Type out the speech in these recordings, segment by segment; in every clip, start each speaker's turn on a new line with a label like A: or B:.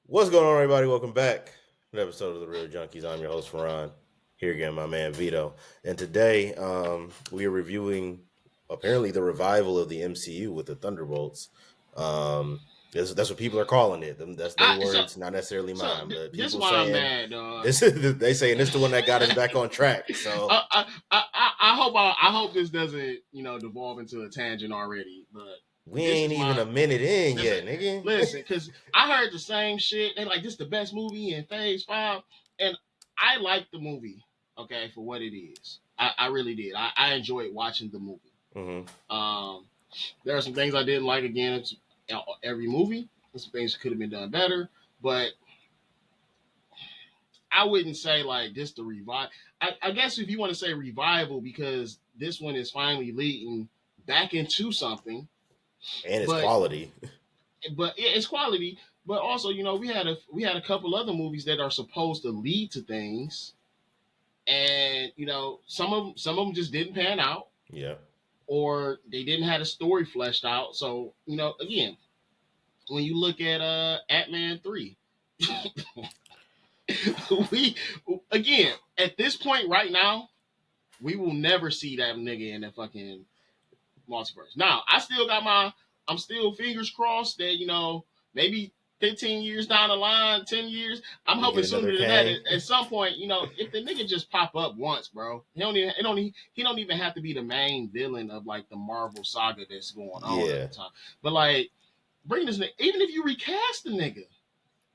A: What's going on, everybody? Welcome back to an episode of the Reel Junkies. I'm your host, Ferran. Here again, my man Vito. And today, we are reviewing apparently the revival of the MCU with the Thunderbolts. That's what people are calling it. That's their
B: I so
A: words, not necessarily
B: so
A: mine. But
B: this is
A: people
B: why I'm
A: saying
B: mad, dog.
A: this. They saying this is the one that got us back on track. So
B: I hope this doesn't devolve into a tangent already. But
A: we
B: this
A: ain't
B: is
A: even
B: my
A: a minute in
B: this
A: yet, nigga.
B: listen because I heard the same shit. They like this is the best movie in Phase 5, and I like the movie. Okay, for what it is, I really did. I enjoyed watching the movie.
A: hmm
B: There are some things I didn't like. Again, it's every movie. There's some things that could have been done better, but I wouldn't say like this the revive. I guess if you want to say revival, because this one is finally leading back into something,
A: And it's
B: but
A: quality.
B: it's quality. But also, we had a couple other movies that are supposed to lead to things, and some of them just didn't pan out,
A: Yeah.
B: or they didn't have a story fleshed out. So again, when you look at Ant-Man 3, we again at this point right now we will never see that nigga in the fucking multiverse. Now, I'm still fingers crossed that, maybe 15 years down the line, 10 years, I'm
A: We
B: hoping
A: get another
B: sooner than that.
A: Kang.
B: At some point, if the nigga just pop up once, bro, he don't even have to be the main villain of like the Marvel saga that's going on at
A: Yeah.
B: the time. But like, bring this nigga, even if you recast the nigga,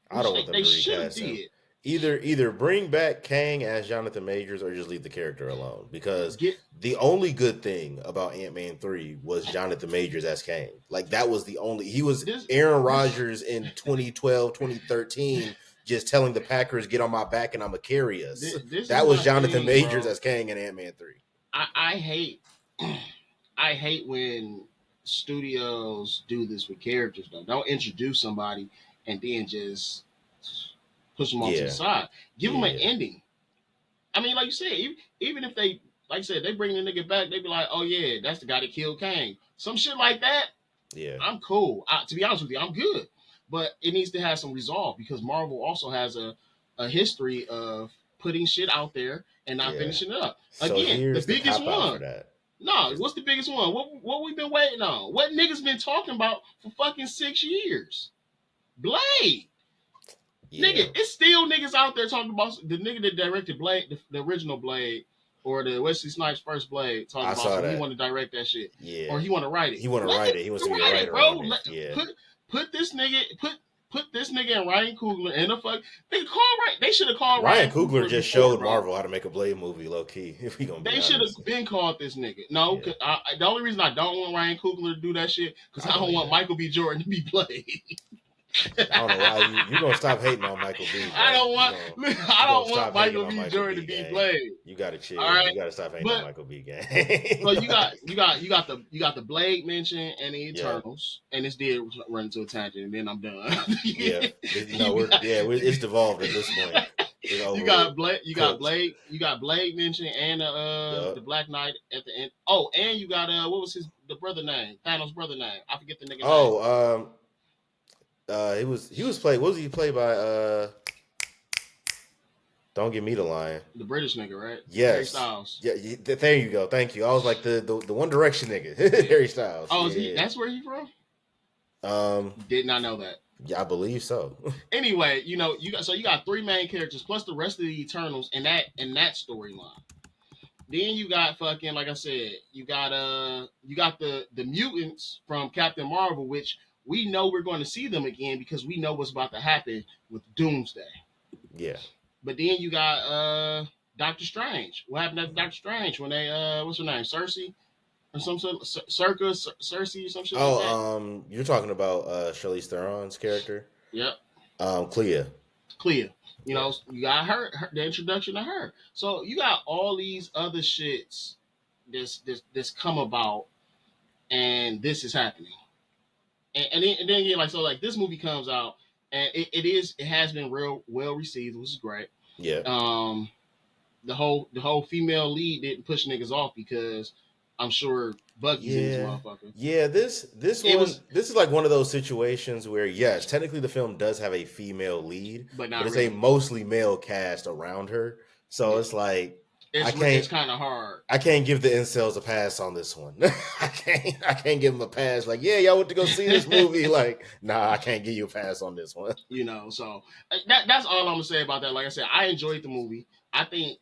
A: I
B: which
A: don't
B: they,
A: want them
B: they
A: to
B: should have
A: recast him.
B: did,
A: Either bring back Kang as Jonathan Majors or just leave the character alone. Because
B: get
A: the only good thing about Ant-Man 3 was Jonathan Majors as Kang. Like that was the only he was
B: this,
A: Aaron
B: this,
A: Rodgers in 2012, 2013, just telling the Packers, get on my back and I'ma carry us.
B: this is
A: That was
B: my
A: Jonathan
B: thing,
A: Majors
B: bro.
A: as Kang in Ant-Man 3.
B: I hate I hate when studios do this with characters though. Don't introduce somebody and then just push them off to the
A: Yeah.
B: side. Give them an
A: Yeah.
B: ending. I mean, like you said, even if they, like I said, they bring the nigga back, they be like, oh yeah, that's the guy that killed Kang. Some shit like that,
A: Yeah.
B: I'm cool. To be honest with you, I'm good. But it needs to have some resolve because Marvel also has a history of putting shit out there and not
A: Yeah.
B: finishing it up.
A: So
B: Again, the
A: here's the
B: biggest
A: cop out for
B: one.
A: that.
B: No,
A: Here's
B: what's the biggest one? What we been waiting on? What niggas been talking about for fucking 6 years? Blade.
A: yeah.
B: Nigga, it's still niggas out there talking about the nigga that directed Blade, the original Blade, or the Wesley Snipes first Blade, talking
A: I
B: about
A: saw
B: some he
A: that.
B: want to direct that shit. Or
A: Yeah.
B: he want to write it.
A: He want to
B: Let
A: write
B: the
A: it. He wants to be a
B: write it,
A: writer
B: bro.
A: on it. Yeah.
B: Put this nigga put this nigga and Ryan Coogler in the fuck. They should have called
A: Ryan
B: Ryan
A: Coogler
B: Coogler
A: just
B: before,
A: showed
B: bro.
A: Marvel how to make a Blade movie, low key. If we gonna be
B: They should
A: honest,
B: have been called this nigga. No,
A: yeah,
B: the only reason I don't want Ryan Coogler to do that shit because
A: I
B: I
A: don't
B: don't want
A: either.
B: Michael B. Jordan to be Blade.
A: I don't know why you gonna stop hating on Michael B,
B: I
A: bro.
B: don't
A: You
B: want
A: gonna
B: I
A: you gonna
B: don't want
A: stop hating
B: Michael
A: on
B: B.
A: Michael
B: Jordan
A: B,
B: to be
A: gang.
B: Blade.
A: You gotta
B: All
A: chill.
B: right,
A: You gotta stop hating on
B: but
A: Michael B, gang.
B: so you got the Blade mention and the
A: Yeah,
B: Eternals, and this did run into a tangent, and then I'm done.
A: yeah. No,
B: you got
A: it's devolved at this point. It's
B: you
A: over with.
B: got Blade, you got
A: Cooked.
B: Blade, you got Blade mention and the
A: Yup.
B: Black Knight at the end. Oh, and you got what was the brother name? Thanos' brother name. I forget the nigga name.
A: Oh, he was played. What was he played by? Don't give me the line.
B: The British nigga, right? Harry
A: Yes.
B: Styles.
A: Yeah, there you go. Thank you. I was like the One Direction nigga, Harry Styles.
B: Oh, is he?
A: Yeah.
B: That's where he from?
A: Um.
B: Did not know that.
A: Yeah, I believe so.
B: Anyway, you got three main characters plus the rest of the Eternals in that storyline. Then you got fucking like I said, you got the mutants from Captain Marvel, which we know we're going to see them again because we know what's about to happen with Doomsday.
A: Yeah.
B: But then you got Doctor Strange. What happened to Doctor Strange when they what's her name, Cersei or some sort Circa Cersei or some shit like that?
A: You're talking about Charlize Theron's character,
B: Yep.
A: Clea.
B: Clear.
A: Yeah.
B: You got her, the introduction to her. So you got all these other shits this come about, and this is happening. And then again, like so, like this movie comes out, and it has been real well received, which is great.
A: Yeah.
B: Um, the whole female lead didn't push niggas off because I'm sure Bucky's in this
A: Yeah.
B: motherfucker.
A: Yeah, this
B: It
A: one
B: was,
A: this is like one of those situations where yes, technically the film does have a female lead,
B: but
A: but
B: not
A: it's a
B: really.
A: mostly male cast around her. So
B: Yeah,
A: it's like I
B: it's
A: can't
B: kind of hard,
A: I can't give the incels a pass on this one. I can't give them a pass. Like, yeah, y'all went to go see this movie. Like, nah, I can't give you a pass on this one.
B: you know. So that's all I'm gonna say about that. Like I said, I enjoyed the movie. I think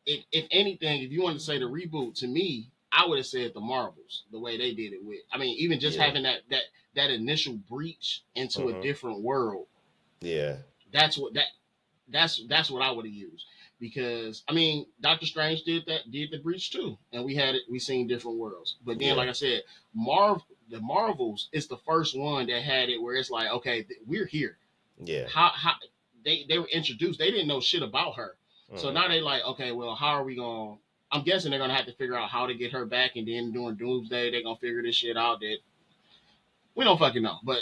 B: if anything, if you want to say the reboot to me, I would have said the Marvels, the way they did it with. I mean, even just
A: Yeah.
B: having that initial breach into a
A: Hmm.
B: different world.
A: Yeah.
B: That's what that's what I would have used, because I mean Doctor Strange did the breach too, and we seen different worlds. But then,
A: Yeah.
B: like I said, the Marvels is the first one that had it where it's like, okay, we're here.
A: Yeah.
B: How they were introduced, they didn't know shit about her, so
A: Hmm.
B: now they like, okay, well, how are we going? I'm guessing they're gonna have to figure out how to get her back, and then during Doomsday they're gonna figure this shit out that we don't fucking know. But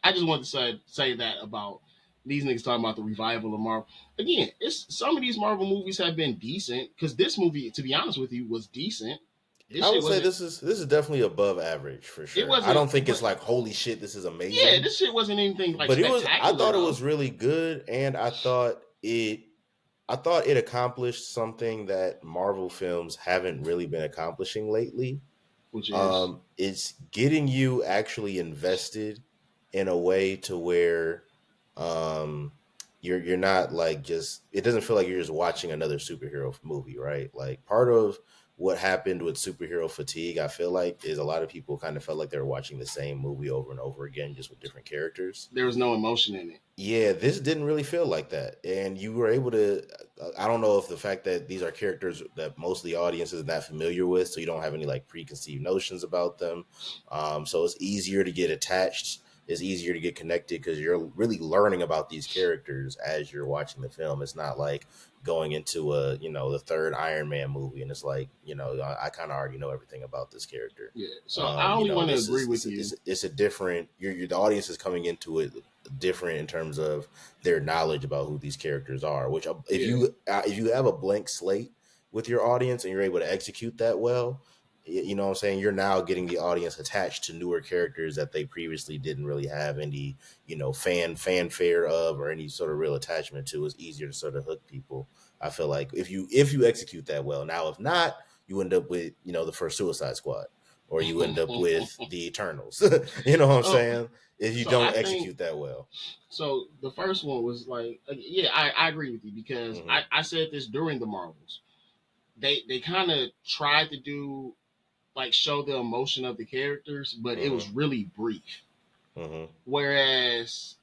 B: I just wanted to say that about these niggas talking about the revival of Marvel. Again, it's some of these Marvel movies have been decent, because this movie, to be honest with you, was decent. This
A: I
B: shit
A: would say
B: wasn't.
A: this is definitely above average for
B: It
A: sure. I
B: wasn't.
A: don't think it's
B: But
A: like holy shit, this is
B: yeah,
A: amazing.
B: this shit wasn't anything like
A: But it was I
B: spectacular
A: thought it
B: though.
A: was really good, and I thought it accomplished something that Marvel films haven't really been accomplishing lately.
B: Which is,
A: It's getting you actually invested in a way to where um you're not like just it doesn't feel like you're just watching another superhero movie, right? Like part of what happened with superhero fatigue, I feel like, is a lot of people kind of felt like they were watching the same movie over and over again, just with different characters.
B: there was no emotion in it.
A: Yeah, this didn't really feel like that. And you were able to I don't know if the fact that these are characters that most of the audience is not familiar with, so you don't have any like preconceived notions about them. So it's easier to get attached, it's easier to get connected because you're really learning about these characters as you're watching the film. It's not like going into the third Iron Man movie and it's like, I kind of already know everything about this character.
B: Yeah. So I only want to
A: This
B: agree
A: is
B: with you.
A: it's a different. The audience is coming into it different in terms of their knowledge about who these characters are. Which
B: Yeah.
A: if you have a blank slate with your audience and you're able to execute that well, you know what I'm saying, you're now getting the audience attached to newer characters that they previously didn't really have any fanfare of or any sort of real attachment to. It's easier to sort of hook people. I feel like if you execute that well. Now if not, you end up with the first Suicide Squad, or you end up with the Eternals. You know what I'm
B: Oh,
A: saying? If you
B: so I
A: don't
B: think
A: execute that well.
B: so. The first one was like, yeah, I agree with you, because
A: Hmm.
B: I said this during the Marvels. They kind of tried to do, like, show the emotion of the characters, but it
A: Hmm.
B: was really brief.
A: Hmm.
B: Whereas,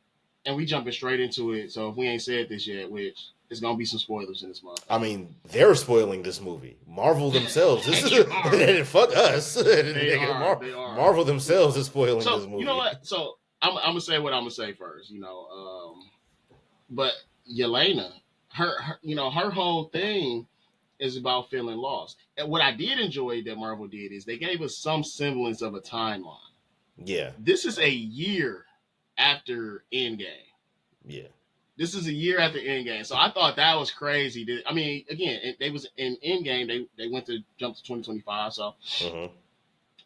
B: and we jumping straight into it, so if we ain't said this yet, which there's gonna be some spoilers in this
A: I
B: motherfucker.
A: mean, they're spoiling this movie. Marvel themselves. This
B: They are.
A: is fuck us.
B: They
A: Nigga,
B: are. They are.
A: Marvel themselves is spoiling
B: So
A: this
B: you know
A: movie.
B: what? So I'm gonna say what I'm gonna say first. But Yelena, her whole thing is about feeling lost. And what I did enjoy that Marvel did is they gave us some semblance of a timeline.
A: Yeah.
B: This is
A: Uh,
B: a year after Endgame.
A: yeah.
B: This is a year after Endgame, so I thought that was crazy. I mean, again, they was in Endgame. They went to jump to 2025, so
A: Hmm.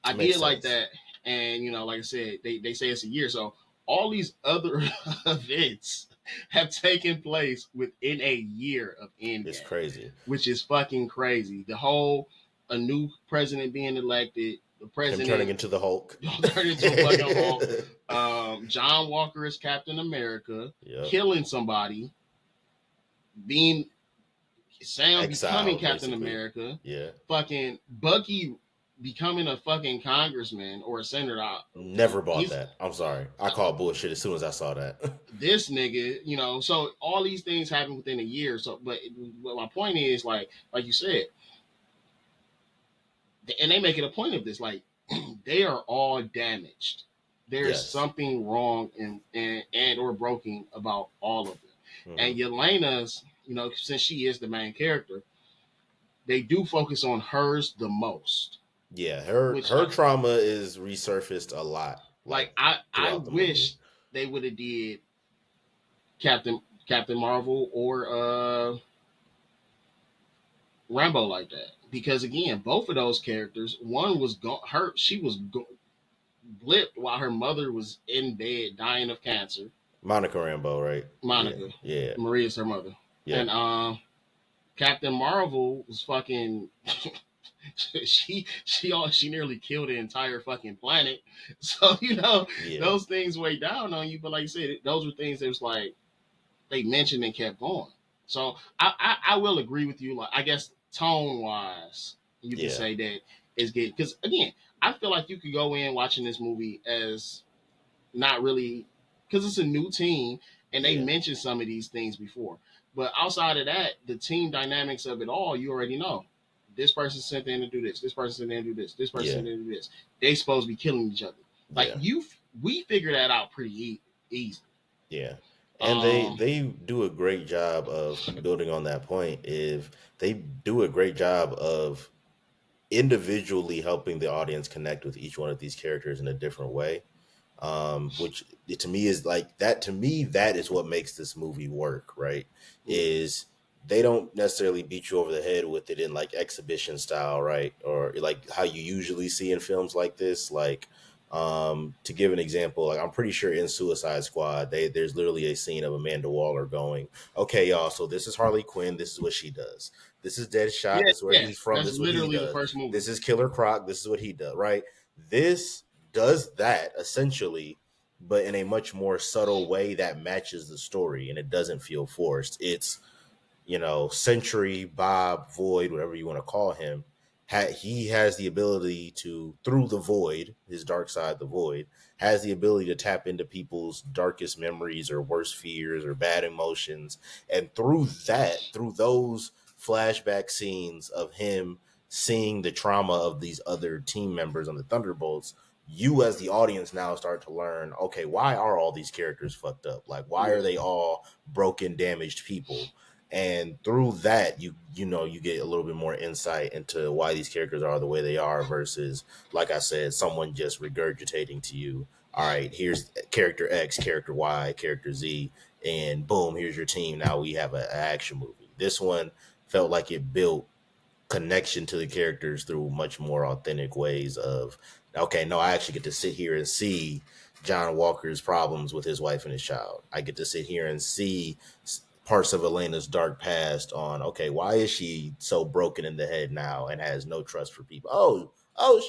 B: I
A: Makes
B: did like
A: sense.
B: that. And like I said, they say it's a year, so all these other events have taken place within a year of
A: It's
B: Endgame,
A: crazy.
B: which is fucking crazy. The whole a new president being elected, the
A: Him turning
B: president
A: into the Hulk.
B: turned into a fucking Hulk. John Walker is Captain America,
A: Yep.
B: killing somebody, being Sam becoming
A: Exiled,
B: Captain
A: basically.
B: America,
A: Yeah.
B: fucking Bucky becoming a fucking congressman or a senator.
A: Never bought
B: He's
A: that. I'm sorry. I called bullshit as soon as I saw that.
B: this nigga, So all these things happen within a year. So, but my point is, like you said, and they make it a point of this, like they are all damaged. There's
A: Yes.
B: something wrong and or broken about all of them. And
A: Hmm.
B: Yelena's, since she is the main character, they do focus on hers the most.
A: Yeah, her
B: Which,
A: her trauma is resurfaced a lot,
B: like,
A: like
B: I
A: throughout the movie.
B: wish they would have did Captain Marvel or Rambo like that. because again, both of those characters, one was hurt. She was blipped while her mother was in bed dying of cancer.
A: Monica Rambeau, right? Yeah,
B: Monica,
A: yeah,
B: Maria's her mother,
A: yep,
B: and Captain Marvel was fucking. She nearly killed the entire fucking planet. So
A: yeah,
B: those things weigh down on you. But like I said, those were things that was like they mentioned and kept going. So I will agree with you. Like I guess tone wise, you could
A: yeah,
B: say that is good because again, I feel like you could go in watching this movie as not really because it's a new team and they
A: yeah,
B: mentioned some of these things before. But outside of that, the team dynamics of it all, you already know. This person sent in to do this. This person sent in to do this. This person
A: yeah,
B: sent in to do this. They supposed to be killing each other. Like
A: yeah,
B: we figured that out pretty easy.
A: yeah. And they
B: Um,
A: they do a great job of building on that point. If they do a great job of individually helping the audience connect with each one of these characters in a different way, which to me is like that. To me, that is what makes this movie work. Right?
B: yeah,
A: Is they don't necessarily beat you over the head with it in like exhibition style, right? Or like how you usually see in films like this. Like, to give an example, like I'm pretty sure in Suicide Squad, there's literally a scene of Amanda Waller going, "Okay, y'all, so this is Harley Quinn. This is what she does. This is Deadshot.
B: yeah,
A: This is where
B: yeah.
A: he's from.
B: That's
A: This is what he
B: literally the
A: does.
B: first movie.
A: This is Killer Croc. This is what he does." Right? This does that essentially, but in a much more subtle way that matches the story and it doesn't feel forced. It's, Century, Bob, Void, whatever you want to call him, he has the ability to, through the void, his dark side, the void, has the ability to tap into people's darkest memories or worst fears or bad emotions. And through those flashback scenes of him seeing the trauma of these other team members on the Thunderbolts, you as the audience now start to learn, okay, why are all these characters fucked up? Like, why are
B: Yeah,
A: they all broken, damaged people? And through that, you get a little bit more insight into why these characters are the way they are versus, like I said, someone just regurgitating to you, all right, here's character X, character Y, character Z, and boom, here's your team. Now we have an action movie. This one felt like it built connection to the characters through much more authentic ways of, okay, no, I actually get to sit here and see John Walker's problems with his wife and his child. I get to sit here and see parts of Elena's dark past on, okay, why is she so broken in the head now and has no trust for people?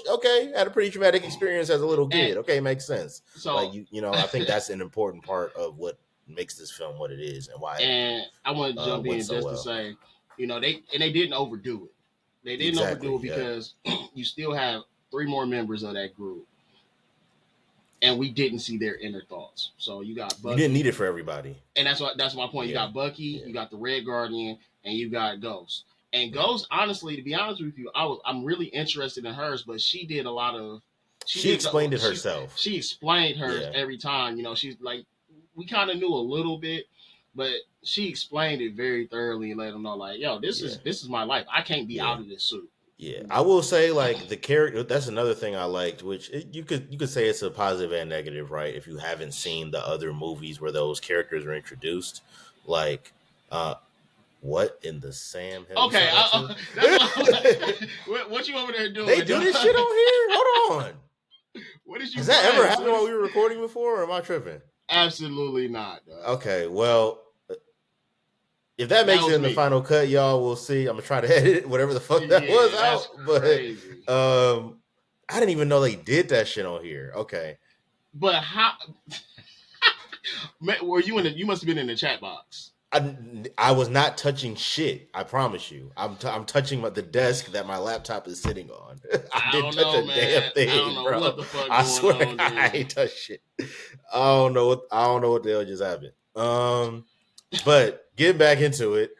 A: Okay, had a pretty traumatic experience as a little
B: and
A: kid. Okay, makes sense. Like
B: so
A: I think that's an important part of what makes this film what it is and why it
B: and I want to jump
A: went
B: in
A: so
B: just to
A: well.
B: say, they didn't overdo it. They didn't
A: Exactly.
B: overdo it
A: Yeah.
B: because you still have three more members of that group, and we didn't see their inner thoughts. So you got
A: You didn't need
B: Bucky,
A: it for everybody.
B: and that's my point. You
A: Yeah.
B: got Bucky,
A: Yeah.
B: you got the Red Guardian, and you got Ghost. And
A: Yeah.
B: Ghost, honestly, to be honest with you, I'm really interested in hers, but she did a lot of she
A: She
B: did
A: explained it
B: she
A: herself.
B: she explained hers
A: Yeah.
B: every time. She's like we kind of knew a little bit, but she explained it very thoroughly and let them know like, yo, this
A: Yeah.
B: is this is my life. I can't be
A: Yeah.
B: out of this suit.
A: Yeah. I will say like the character, that's another thing I liked, which you could say it's a positive and negative, right? If you haven't seen the other movies where those characters are introduced, like uh what in the Sam hell you
B: Okay,
A: saw that too?
B: that's what you over there
A: They
B: doing,
A: do
B: dog?
A: this shit on here? Hold on.
B: What is you
A: Has that ever
B: playing,
A: happened while
B: sis?
A: we were recording before or am I tripping?
B: Absolutely not, dog.
A: Okay, well, if that
B: That
A: makes it
B: was
A: in the
B: me.
A: final cut, y'all will see. I'm gonna try to edit whatever the fuck that was
B: Yeah, that's
A: out. But
B: crazy.
A: I didn't even know they did that shit on here. Okay.
B: But how were you in the? You must have been in the chat box.
A: I was not touching shit. I promise you. I'm touching the desk that my laptop is sitting on. I
B: I
A: didn't
B: don't
A: touch
B: know,
A: a damn
B: man. I don't
A: thing,
B: know what
A: bro.
B: the fuck
A: I
B: going
A: swear to God,
B: on
A: I
B: there.
A: ain't touched shit. I don't know what the hell just happened. But getting back into it,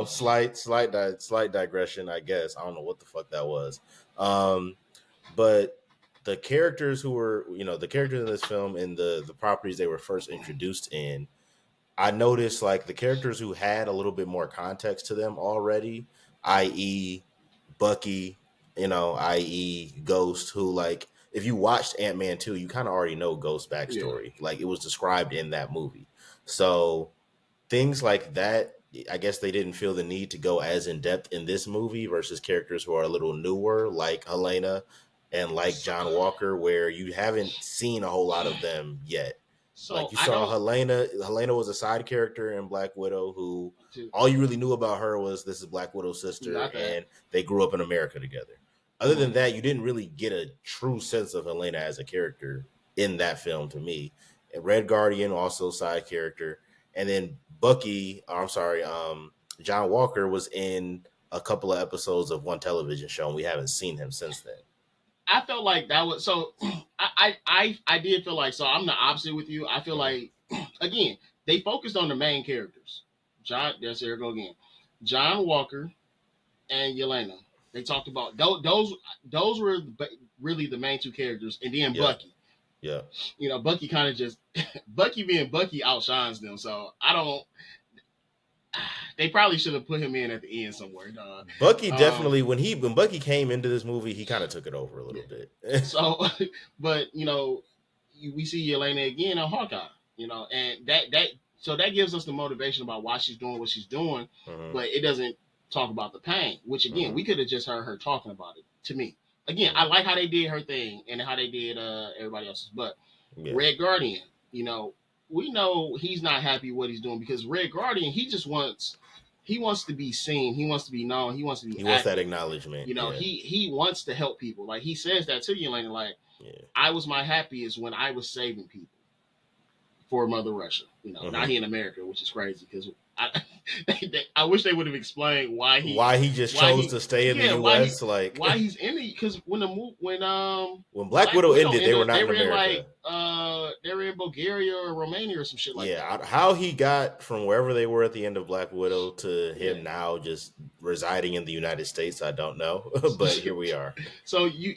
A: slight digression, I guess. I don't know what the fuck that was. But the characters the characters in this film and the properties they were first introduced in, I noticed like the characters who had a little bit more context to them already, i.e., Bucky, i.e., Ghost, who like if you watched Ant-Man 2, you kind of already know Ghost's
B: Yeah,
A: backstory. Like it was described in that movie. So things like that I guess they didn't feel the need to go as in depth in this movie versus characters who are a little newer, like Helena and like
B: So,
A: John Walker, where you haven't seen a whole lot of them yet. Like
B: so
A: you
B: I
A: saw
B: don't.
A: Helena. Helena was a side character in Black Widow who all you really knew about her was this is Black Widow's
B: You
A: sister
B: got that.
A: and they grew up in America together. Other than
B: Mm-hmm.
A: that, you didn't really get a true sense of Helena as a character in that film to me. And Red Guardian also side character, and then Bucky. I'm sorry, John Walker was in a couple of episodes of one television show, and we haven't seen him since then.
B: I felt like that was so. I did feel like so. I'm the opposite with you. I feel
A: Mm-hmm.
B: like again they focused on the main characters. John, there's there go again. John Walker and Yelena. They talked about those were really the main two characters, and then
A: Yeah,
B: Bucky.
A: yeah.
B: Bucky kind of just Bucky being Bucky outshines them. So I don't. They probably should have put him in at the end somewhere, dog.
A: Bucky
B: Um,
A: definitely when Bucky came into this movie, he kind of took it over a
B: yeah.
A: little bit.
B: So, but we see Yelena again on Hawkeye. And that gives us the motivation about why she's doing what she's doing,
A: Hmm.
B: but it doesn't talk about the pain. Which again,
A: Hmm.
B: we could have just heard her talking about it. To me, again, I
A: Hmm.
B: like how they did her thing and how they did everybody else's. But
A: Yeah,
B: Red Guardian, we know he's not happy what he's doing because Red Guardian, he wants to be seen, he wants to be known, he wants to be
A: he wants that
B: active.
A: acknowledgement. Yeah,
B: He wants to help people. Like he says that to you, like
A: yeah.
B: I was my happiest when I was saving people for Mother Russia. Not
A: Hmm.
B: here in America, which is crazy because I, I wish they would have explained
A: Why he just
B: why
A: chose
B: he,
A: to stay in the
B: yeah,
A: U.S. Like
B: why he's in the because when
A: when Black
B: Black
A: Widow
B: Widow
A: ended, they
B: ended
A: were
B: up,
A: not
B: they
A: in
B: were in like
A: America.
B: they were in Bulgaria or Romania or some shit like that.
A: Yeah, how he got from wherever they were at the end of Black Widow to
B: Yeah.
A: him now just residing in the United States, I don't know, but here we are.
B: So you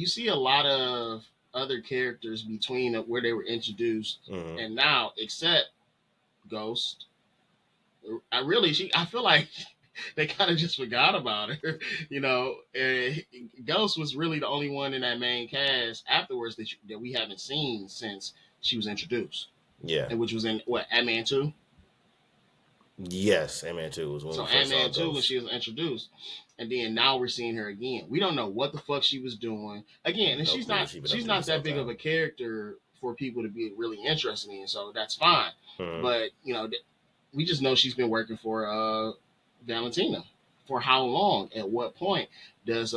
B: see a lot of other characters between where they were introduced
A: Hmm.
B: and now, except Ghost. I feel like they kind of just forgot about her. Ghost was really the only one in that main cast afterwards that we haven't seen since she was introduced,
A: Yeah.
B: and which was in what Ant-Man 2.
A: Yes, Ant-Man 2 was when
B: So
A: we first saw
B: Ant-Man 2 when
A: Ghost.
B: she was introduced, and then now we're seeing her again. We don't know what the fuck she was doing again, and
A: No
B: she's
A: clue what
B: not
A: she's been up
B: she's
A: to
B: not
A: this whole
B: that big of
A: time.
B: a character for people to be really interested in. So that's fine,
A: Hmm.
B: but we just know she's been working for Valentina. For how long? At what point does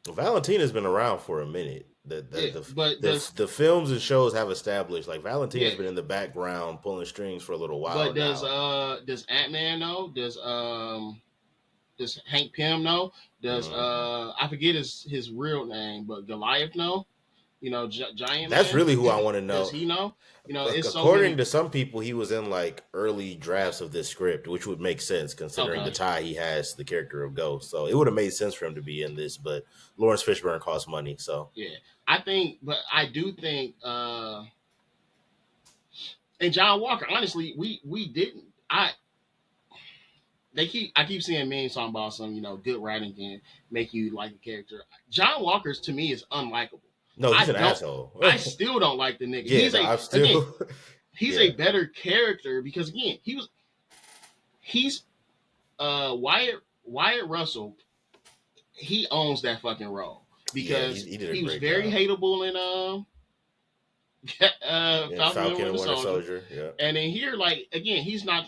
A: Valentina's been around for a minute.
B: yeah? But does
A: The films and shows have established like
B: yeah?
A: Valentina's been in the background pulling strings for a little while
B: But does
A: now.
B: Ant Man know? Does Hank Pym know? Does
A: Hmm.
B: I forget his real name, but Goliath know? Giant
A: That's
B: Man.
A: really who I want to
B: Does
A: know.
B: he know? It's so
A: According
B: many.
A: to some people, he was in like early drafts of this script, which would make sense considering the
B: Okay,
A: tie he has to the character of Ghost. So it would have made sense for him to be in this, but Lawrence Fishburne costs money, so
B: yeah, but I do think, and John Walker. Honestly, we didn't. I keep seeing memes talking about some good writing can make you like a character. John Walker's to me is unlikable.
A: no, he's
B: I
A: an
B: don't.
A: asshole.
B: I still don't like the nigga.
A: Yeah, no, I'm
B: Again,
A: still
B: he's a
A: yeah,
B: better character because again he's Wyatt Russell. He owns that fucking role
A: yeah,
B: because
A: he did a
B: he was
A: great
B: very
A: job.
B: hateable in
A: And
B: Falcon and
A: Falcon and
B: Winter
A: Winter
B: Soldier,
A: Soldier, yeah,
B: and then here like again he's not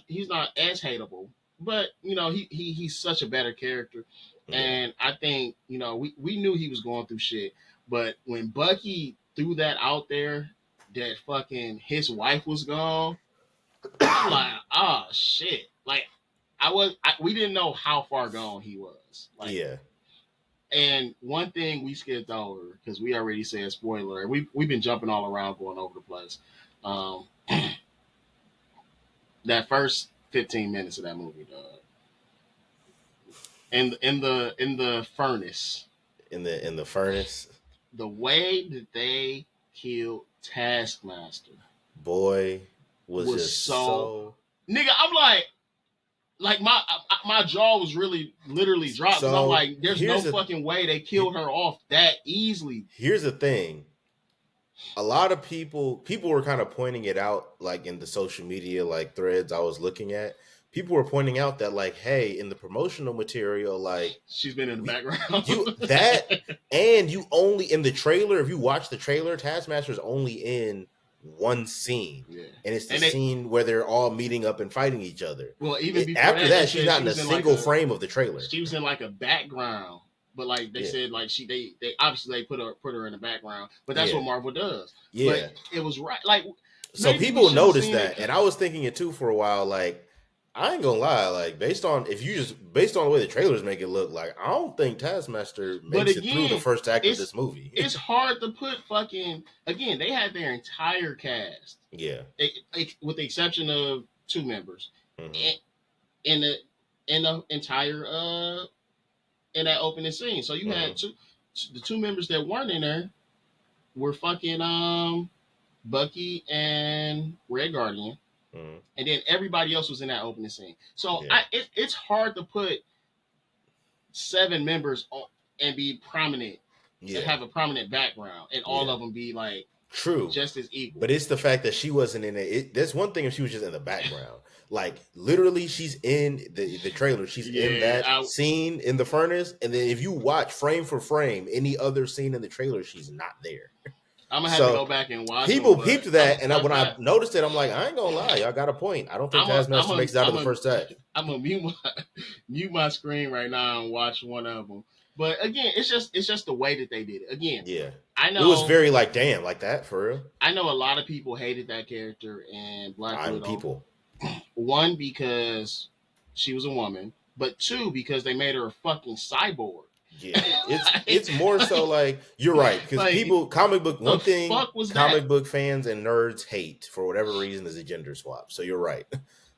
B: as hateable, but he's such a better character,
A: yeah.
B: and I think we knew he was going through shit, but when Bucky threw that out there that fucking his wife was gone, I'm like, oh shit, like we didn't know how far gone he was, like.
A: Yeah.
B: And one thing we skipped over because we already said spoiler. We've been jumping all around, going over the place. Um, that first 15 minutes of that movie, dog, and in the furnace,
A: In the furnace,
B: the way that they killed Taskmaster
A: boy was
B: was
A: just
B: so
A: so
B: nigga. I'm like my jaw was really literally dropped because I'm
A: so
B: like, there's no fucking way they killed her off that easily.
A: here's the thing. a lot of people were kind of pointing it out, like in the social media like threads I was looking at. People were pointing out that, like, hey, in the promotional material, like,
B: She's been in the
A: we
B: background.
A: you that and you only in the trailer, if you watch the trailer, Taskmaster's only in one scene,
B: Yeah,
A: and it's the
B: and they
A: scene where they're all meeting up and fighting each other.
B: well even before
A: After
B: that they
A: that, she's
B: said
A: not
B: she
A: in a
B: was in like
A: single
B: a
A: frame of the trailer.
B: she was in like a background, but like they
A: Yeah,
B: said like they obviously they put her in the background, but that's
A: yeah,
B: what Marvel does. But
A: yeah.
B: it was right like
A: So
B: maybe we
A: people
B: should have
A: noticed
B: seen it.
A: that, and I was thinking it too for a while. Like, I ain't gonna lie, like, based on the way the trailers make it look, like, I don't think Taskmaster
B: But
A: makes it through the
B: again,
A: first act of
B: it's
A: this movie.
B: it's hard to put fucking again. They had their entire cast,
A: Yeah.
B: with the exception of two members,
A: Hmm.
B: in in the in the entire in that opening scene. So you had
A: Hmm.
B: the two members that weren't in there were fucking Bucky and Red Guardian,
A: Hmm.
B: and then everybody else was in that opening scene. So
A: Yeah.
B: it's hard to put seven members on, and be prominent and
A: Yeah.
B: have a prominent background, and all
A: Yeah.
B: of them be like
A: True.
B: just as equal.
A: But it's the fact that she wasn't in it. That's one thing if she was just in the background. Like, literally, she's in the trailer. She's in
B: Yeah,
A: that scene in the furnace, and then if you watch frame for frame any other scene in the trailer, she's not there.
B: I'm gonna have to go
A: So
B: back and watch them,
A: people
B: but
A: peeped
B: I'm
A: that, and
B: fuck
A: when I
B: that.
A: noticed it, I'm like, I ain't gonna lie, y'all got a point. I don't think
B: I'm
A: Taskmaster
B: a
A: makes it out of
B: I'm
A: the
B: a
A: first act.
B: I'm a mute my screen right now and watch one of them. But again, it's just the way that they did it. Again,
A: Yeah,
B: I
A: it was
B: know
A: very like, damn, like that for real.
B: I know a lot of people hated that character in Black
A: I'm
B: Widow.
A: people.
B: One because she was a woman, but two because they made her a fucking cyborg.
A: Yeah, it's
B: like,
A: it's more so
B: like,
A: like, you're right, because
B: like,
A: people comic book
B: the
A: one thing
B: fuck was that?
A: comic book fans and nerds hate for whatever reason is a gender swap. So you're right.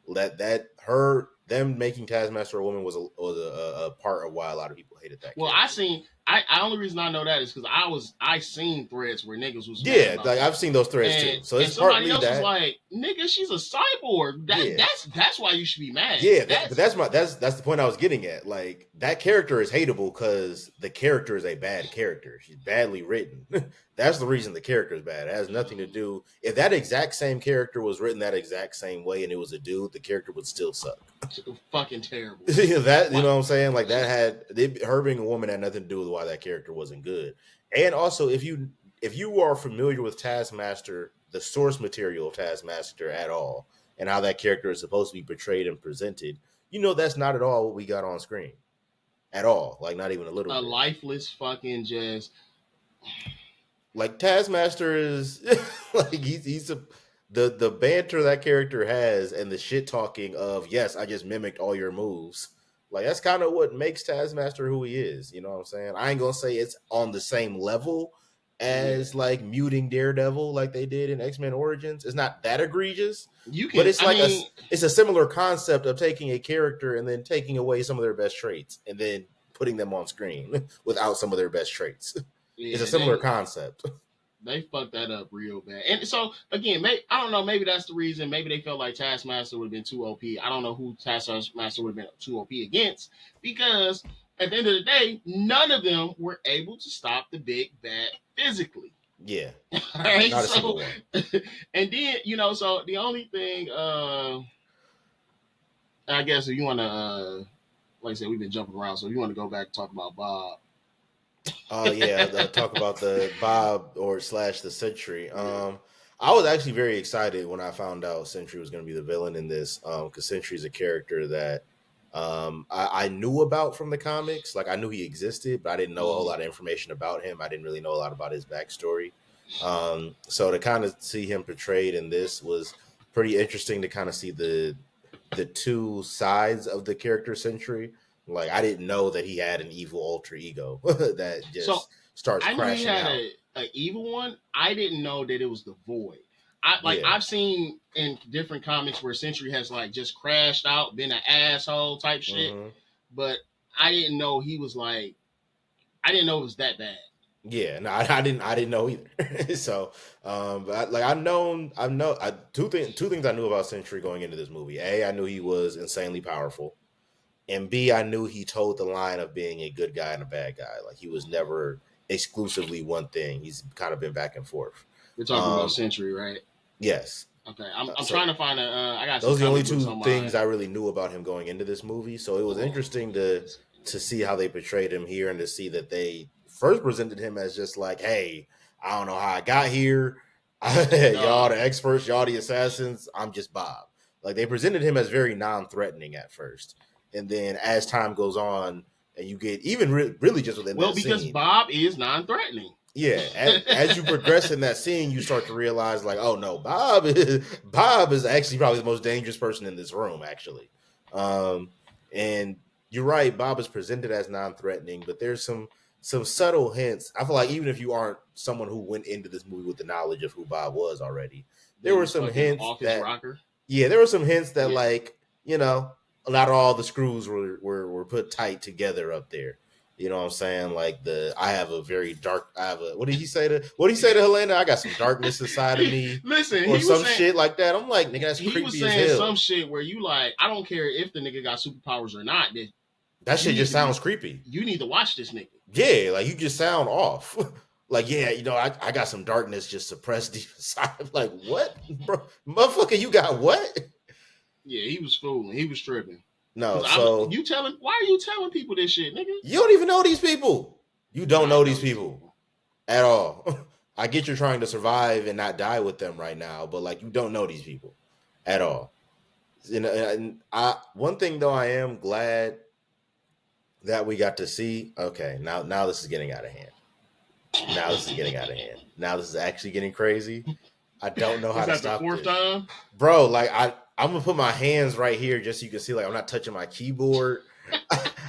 A: That her them making Taskmaster a woman was a part of why a lot of people hated that
B: Well, I
A: character.
B: seen. I only reason I know that is because I seen threads where niggas was mad
A: Yeah,
B: about
A: like, I've
B: that,
A: seen those threads
B: and
A: too. So
B: and
A: it's
B: somebody
A: partly
B: else was
A: that.
B: like, "Nigga, she's a cyborg.
A: Yeah.
B: That's why you should be mad.
A: Yeah, but
B: That's
A: that's the point I was getting at. Like, that character is hateable because the character is a bad character. She's badly written. That's the reason the character is bad. It has nothing to do. If that exact same character was written that exact same way and it was a dude, the character would still suck.
B: fucking terrible.
A: That, you
B: Why?
A: know what I'm saying? Like, her being a woman had nothing to do with why that character wasn't good. And also, if you are familiar with Taskmaster, the source material of Taskmaster at all, and how that character is supposed to be portrayed and presented, that's not at all what we got on screen at all. Like, not even a little
B: A
A: bit.
B: lifeless fucking just.
A: Like, Taskmaster is like, he's a the banter that character has, and the shit talking of, yes, I just mimicked all your moves. Like, that's kind of what makes Taskmaster who he is. You know what I'm saying? I ain't gonna say it's on the same level
B: Yeah,
A: as, like, muting Daredevil like they did in X-Men Origins. It's not that egregious,
B: you
A: but
B: can.
A: it's
B: I
A: like
B: mean,
A: it's a similar concept of taking a character and then taking away some of their best traits and then putting them on screen without some of their best traits. It's a
B: yeah,
A: similar concept.
B: they fucked that up real bad. And so again, I don't know. Maybe that's the reason. Maybe they felt like Taskmaster would have been too OP. I don't know who Taskmaster would have been too OP against, because at the end of the day, none of them were able to stop the big bad physically.
A: Yeah,
B: All right,
A: not a single
B: so
A: one.
B: and then so the only thing, I guess if you want to, like I said, we've been jumping around, so if you want to go back and talk about Bob.
A: Oh yeah, talk about the Bob or slash the Sentry.
B: Yeah.
A: I was actually very excited when I found out Sentry was going to be the villain in this, because Sentry is a character that I knew about from the comics. Like, I knew he existed, but I didn't know a whole lot of information about him. I didn't really know a lot about his backstory. So to kind of see him portrayed in this was pretty interesting, to kind of see the two sides of the character Sentry. Like, I didn't know that he had an evil alter ego that
B: So
A: just starts
B: I knew he
A: crashing
B: had
A: out.
B: a evil one. I didn't know that it was the Void.
A: Yeah.
B: I've seen in different comics where Sentry has like just crashed out, been an asshole type shit,
A: Hmm.
B: but I didn't know he was like I didn't know it was that bad.
A: Yeah, no, I didn't know either. So, but two things I knew about Sentry going into this movie. A, I knew he was insanely powerful, and B, I knew he towed the line of being a good guy and a bad guy. Like, he was never exclusively one thing. He's kind of been back and forth.
B: We're talking about
A: Um,
B: Century, right?
A: yes.
B: Okay, I'm
A: So
B: trying to find a. I got some
A: those are the only
B: comic books
A: two
B: on
A: things
B: my.
A: I really knew about him going into this movie. So it was
B: Oh,
A: interesting to see how they portrayed him here and to see that they first presented him as just like, hey, I don't know how I got here. Y'all
B: dog.
A: the experts, y'all the assassins. I'm just Bob. Like they presented him as very non-threatening at first, and then as time goes on, and you get even really just within
B: Well,
A: that
B: because
A: scene,
B: Bob is non-threatening.
A: yeah, as you progress in that scene, you start to realize like, oh no, Bob is actually probably the most dangerous person in this room, actually. Um, and you're right, Bob is presented as non-threatening, but there's some subtle hints. I feel like even if you aren't someone who went into this movie with the knowledge of who Bob was already,
B: That
A: there
B: he
A: were
B: was
A: some
B: fucking
A: hints
B: off his
A: that
B: rocker.
A: yeah, there were some hints that
B: Yeah.
A: like not all the screws were put tight together up there. You know what I'm saying? Like I have a very dark. I have a what did he say to Helena? I got some darkness inside of me,
B: Listen,
A: or
B: he was
A: some
B: saying
A: shit like that. I'm like, nigga, that's
B: he was
A: creepy as
B: saying some
A: hell.
B: shit where you like, I don't care if the nigga got superpowers or not. That
A: That
B: you
A: shit
B: need
A: just
B: to be,
A: sounds creepy.
B: you need to watch this nigga.
A: Yeah, like you just sound off. Like, yeah, I got some darkness just suppressed deep inside. I'm like, what, bro, motherfucker? You got what?
B: Yeah, he was fooling. He was tripping. Cause
A: No,
B: I'm
A: so
B: you telling why are you telling people this shit, nigga?
A: you don't even know these people. You
B: You do
A: don't
B: not
A: know
B: know
A: these
B: these
A: people
B: people.
A: at all. I get you're trying to survive and not die with them right now, but like you don't know these people at all. And I one thing though, I am glad that we got to see. Okay, now this is getting out of hand. Now this is getting out of hand. Now this is actually getting crazy. I don't know how
B: Is
A: to
B: that the
A: stop
B: fourth
A: this,
B: time?
A: bro. Like I'm gonna put my hands right here just so you can see. Like I'm not touching my keyboard.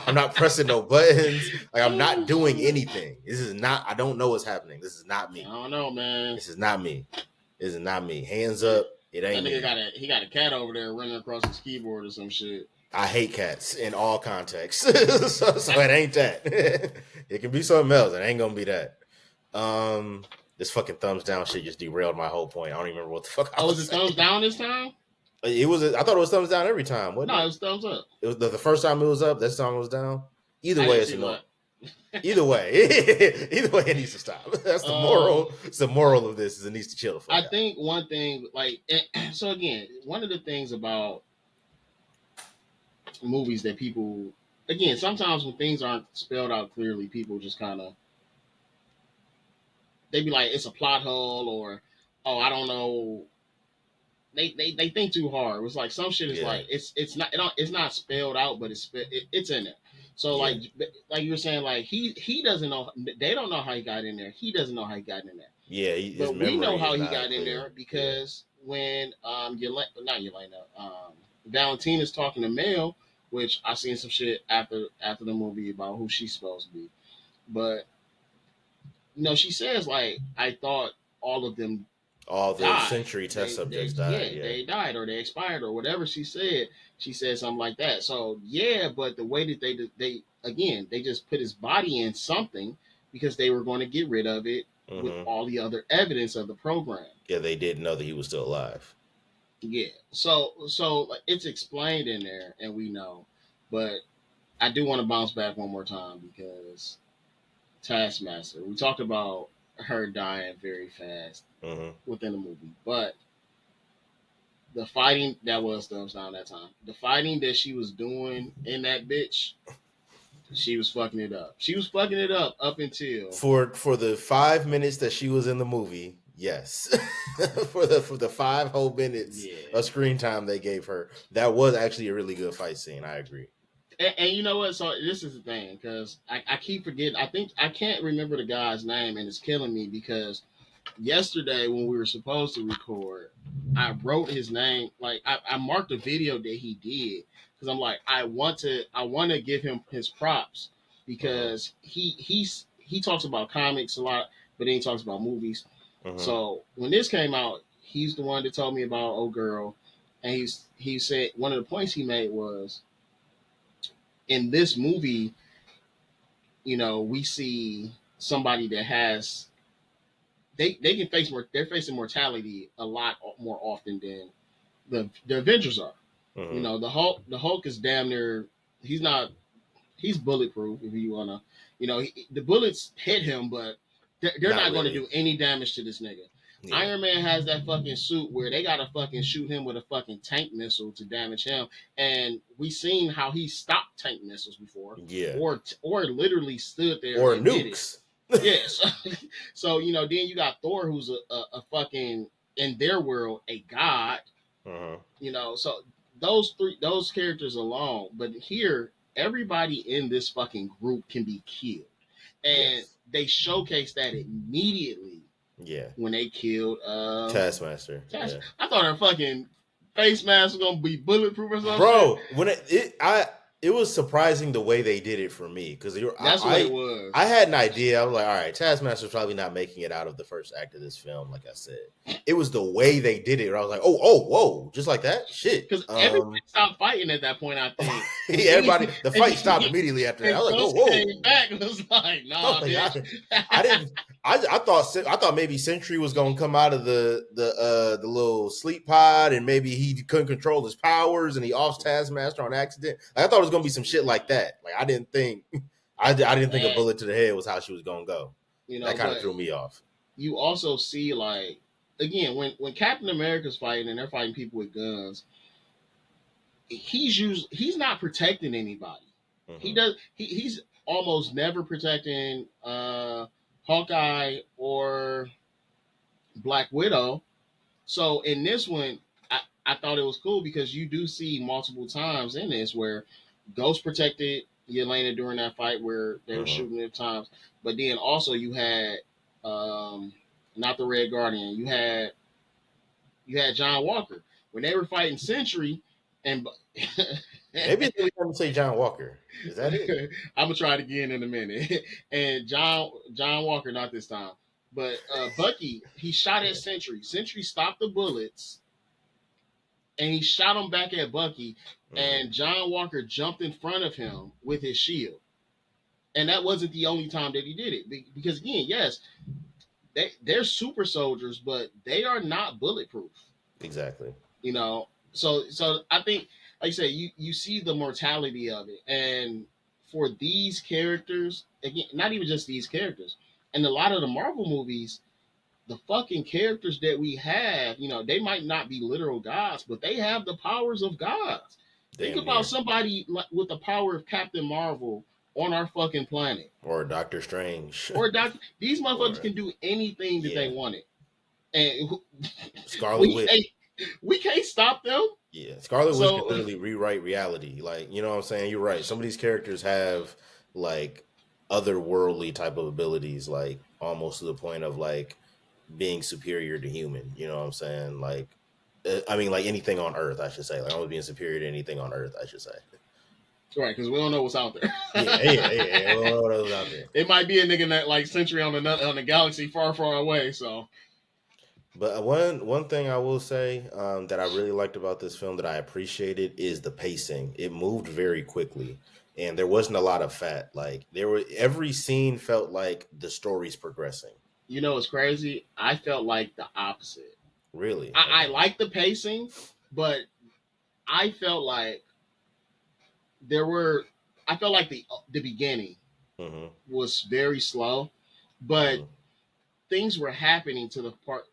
A: I'm not pressing no buttons. Like I'm not
B: Oh
A: doing
B: shit.
A: anything. This is not. I don't know what's happening. This is not
B: I
A: me.
B: don't know, man.
A: This is not me. This is not me. Hands
B: That,
A: up. It
B: that
A: ain't
B: nigga
A: me.
B: got a cat over there running across his keyboard or some shit.
A: I hate cats in all contexts. So it ain't that. It can be something else. It ain't gonna be that. This fucking thumbs down shit just derailed my whole point. I don't even remember what the fuck I
B: Oh, was
A: was
B: it thumbs
A: saying.
B: down this time?
A: It was. I thought it was thumbs down every time, wasn't
B: No, it
A: it?
B: was thumbs up.
A: It was the first time it was up. That song was down. Either
B: I
A: way,
B: didn't
A: it's
B: see
A: a no.
B: what.
A: Either way, either way, it needs to stop. That's the
B: um,
A: moral. It's the moral of this is it needs to chill the fuck
B: I
A: out.
B: think one thing, like, so again, one of the things about movies that people, again, sometimes when things aren't spelled out clearly, people just kind of, they be like, it's a plot hole or, oh, I don't know. They think too hard. It's like some shit is
A: Yeah,
B: like it's not spelled out, but it's in there. So
A: yeah,
B: like you were saying, like he doesn't know. They don't know how he got in there. He doesn't know how he got in there.
A: yeah. His
B: But we know
A: memory
B: how
A: is
B: he
A: not
B: got in
A: clear.
B: there
A: Yeah,
B: because when not Yelena, Valentina's talking to Mel, which I seen some shit after the movie about who she's supposed to be. But she says like I thought all of them
A: all the
B: died.
A: century test
B: They
A: subjects died.
B: yeah,
A: Yeah,
B: they died or they expired or whatever she said. She said something like that. So yeah, but the way that they again they just put his body in something because they were going to get rid of it with
A: hmm
B: all the other evidence of the program.
A: yeah. They didn't know that he was still alive.
B: Yeah. So like, it's explained in there and we know, but I do want to bounce back one more time because Taskmaster. We talked about her dying very fast
A: hmm
B: within the movie, but the fighting that was thumbs down that time. The fighting that she was doing in that bitch, she was fucking it up. She was fucking it up until
A: For the 5 minutes that she was in the movie, yes. For the 5 whole minutes
B: yeah.
A: of screen time they gave her, that was actually a really good fight scene. I agree.
B: And you know what? So this is the thing because I keep forgetting. I think I can't remember the guy's name, and it's killing me because yesterday when we were supposed to record, I wrote his name. Like I marked a video that he did because I'm like I want to give him his props
A: hmm
B: because he talks about comics a lot, but then he talks about movies.
A: hmm
B: So when this came out, he's the one that told me about old girl, and he said one of the points he made was in this movie, we see somebody that has they can face more. They're facing mortality a lot more often than the Avengers are.
A: hmm
B: The Hulk is damn near. He's not. He's bulletproof if you wanna. The bullets hit him, but they're
A: Not
B: not going to
A: really.
B: do any damage to this nigga.
A: Yeah.
B: Iron Man has that fucking suit where they gotta fucking shoot him with a fucking tank missile to damage him, and we seen how he stopped tank missiles before,
A: Yeah.
B: or literally stood there
A: Or
B: and did it.
A: nukes.
B: Yes. So then you got Thor, who's a fucking, in their world, a god.
A: Uh-huh.
B: So those characters alone, but here everybody in this fucking group can be killed, and
A: Yes.
B: they showcase that immediately
A: Yeah.
B: when they killed
A: Taskmaster.
B: Task.
A: Yeah.
B: I thought her fucking face mask was gonna be bulletproof or some shit.
A: Bro, when it was surprising the way they did it for me because
B: That's what it was.
A: I had an idea. I was like, all right, Taskmaster's probably not making it out of the first act of this film. Like I said, it was the way they did it. I was like, oh, whoa, just like that, shit.
B: Because everybody stopped fighting at that point. I think
A: everybody, the fight stopped immediately after that. I was like,
B: Ghost
A: whoa.
B: Came back and was like, nah, bitch.
A: I didn't. I thought maybe Sentry was gonna come out of the little sleep pod and maybe he couldn't control his powers and he offs Taskmaster on accident. Like, I thought it was gonna be some shit like that. Like I didn't think I didn't think a bullet to the head was how she was gonna go. That kind of threw me off.
B: You also see, like, again, when Captain America's fighting and they're fighting people with guns, he's not protecting anybody.
A: Mm-hmm.
B: He's almost never protecting Hawkeye or Black Widow. So in this one, I thought it was cool because you do see multiple times in this where Ghost protected Yelena during that fight where they were shooting at times, but then also you had not the Red Guardian, you had John Walker when they were fighting Sentry, and
A: Maybe it's really time to say John Walker. Is that it?
B: I'm gonna try it again in a minute. And John Walker, not this time, but Bucky, he shot at Sentry. Sentry stopped the bullets, and he shot him back at Bucky. And John Walker jumped in front of him with his shield. And that wasn't the only time that he did it, because again, yes, they're super soldiers, but they are not bulletproof.
A: Exactly.
B: So I think, like I said, you see the mortality of it, and for these characters, again, not even just these characters, and a lot of the Marvel movies, the fucking characters that we have, they might not be literal gods, but they have the powers of gods. Think about somebody with the power of Captain Marvel on our fucking planet,
A: or Doctor Strange,
B: or These motherfuckers can do anything that they wanted, and
A: Scarlet Witch.
B: We can't stop them.
A: Yeah, Scarlet Witch can literally rewrite reality. Like, you know what I'm saying? You're right. Some of these characters have like otherworldly type of abilities, like almost to the point of like being superior to human. You know what I'm saying? Like, I mean, like anything on Earth, I should say. Like, almost being superior to anything on Earth, I should say.
B: Right, because we don't know what's out there.
A: yeah. We don't know what's out there.
B: It might be a nigga that like Sentry on the galaxy far, far away. So.
A: But one thing I will say that I really liked about this film that I appreciated is the pacing. It moved very quickly, and there wasn't a lot of fat. Like every scene felt like the story's progressing.
B: You know, it's crazy. I felt like the opposite.
A: Really,
B: I like the pacing, but I felt like I felt like the beginning was very slow, but things were happening to the part.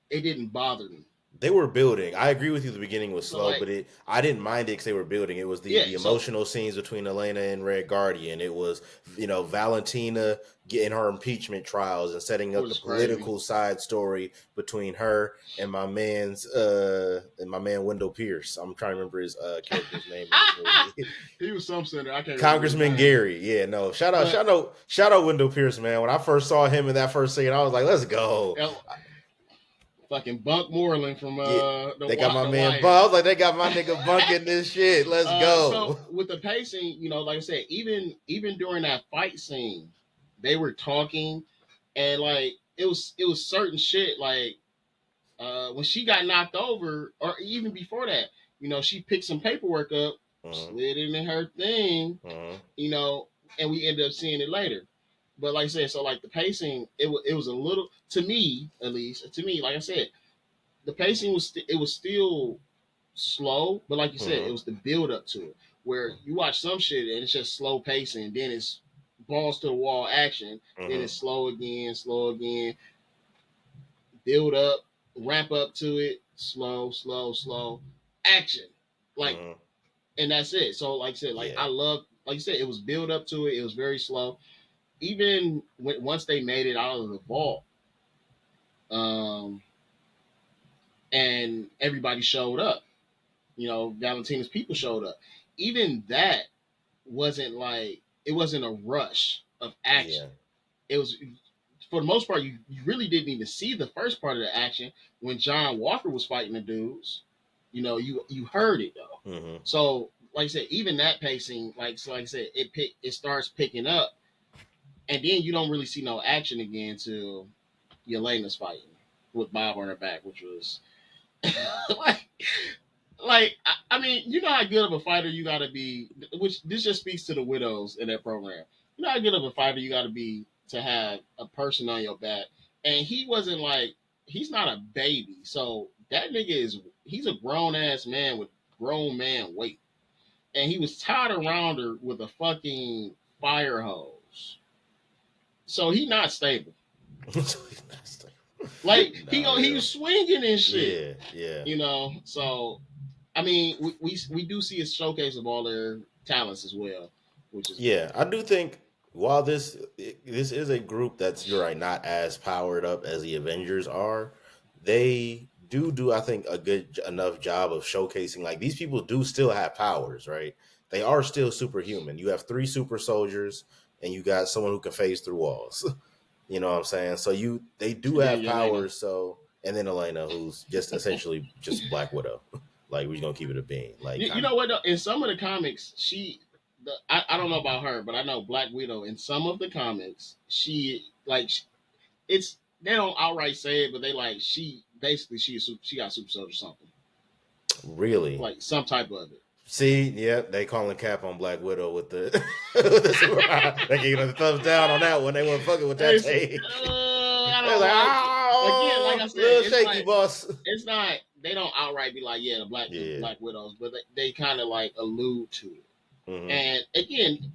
B: It didn't bother me.
A: They were building. I agree with you. The beginning was slow, but I didn't mind it because they were building. It was the emotional scenes between Elena and Red Guardian. It was, Valentina getting her impeachment trials and setting up the political side story between her and my man Wendell Pierce. I'm trying to remember his character's name.
B: He was some senator. I can't.
A: Congressman Gary. Yeah, no. Shout out Wendell Pierce, man. When I first saw him in that first scene, I was like, let's go.
B: Fucking Bunk Moreland from
A: they got my man Bunk. I was like, they got my nigga Bunk in this shit. Let's go.
B: So with the pacing, like I said, even during that fight scene, they were talking, and like it was certain shit like when she got knocked over, or even before that, she picked some paperwork up, slid it in her thing, and we ended up seeing it later. But like I said, so like the pacing, it was a little, to me at least, like I said, the pacing was still slow, but like you said, it was the build up to it. Where you watch some shit and it's just slow pacing, then it's balls to the wall action, then it's slow again. build up, ramp up to it, slow, slow, slow, action, like,
A: Mm-hmm.
B: and that's it. So like I said, like
A: Yeah.
B: I love, like you said, it was build up to it. It was very slow. Even when once they made it out of the vault, um, and everybody showed up. You know, Valentina's people showed up. Even that wasn't like, it wasn't a rush of action.
A: Yeah.
B: It was, for the most part, you really didn't even see the first part of the action when John Walker was fighting the dudes. You know, you heard it though.
A: Mm-hmm.
B: So like I said, even that pacing, like I said, it starts picking up, and then you don't really see no action again till Yelena's fighting with Bob on her back, which was like, I mean, you know how good of a fighter you got to be. Which this just speaks to the widows in that program. You know how good of a fighter you got to be to have a person on your back, and he wasn't like, he's not a baby. So that nigga is, he's a grown ass man with grown man weight, and he was tied around her with a fucking fire hose. So he not stable. Like
A: Nah,
B: he
A: yeah.
B: was swinging and shit,
A: Yeah, yeah.
B: you know. So I mean, we do see a showcase of all their talents as well, which is
A: Yeah,
B: great.
A: I do think while this is a group that's, you're right, not as powered up as the Avengers are, they do I think a good enough job of showcasing like these people do still have powers, right? They are still superhuman. You have three super soldiers and you got someone who can phase through walls. You know what I'm saying? So they do
B: And then
A: have
B: Yelena,
A: powers. So, and then Elena, who's just essentially just Black Widow. Like we're gonna keep it a bean. Like
B: you
A: kind
B: know what? Though? In some of the comics, I don't know about her, but I know Black Widow. In some of the comics, she like it's, they don't outright say it, but they like, she basically she got super soldier something,
A: of really.
B: like some type of it.
A: See, yeah, they calling cap on Black Widow with the with the super. They gave the thumbs down on that one. They weren't fucking with that
B: Listen,
A: take.
B: I
A: They're
B: don't
A: like,
B: like it. Again, like I
A: oh,
B: said,
A: little shaky, boss.
B: it's not, they don't outright be like, yeah, the
A: Yeah.
B: Black Widows, but they kind of like allude to it.
A: Hmm.
B: And again,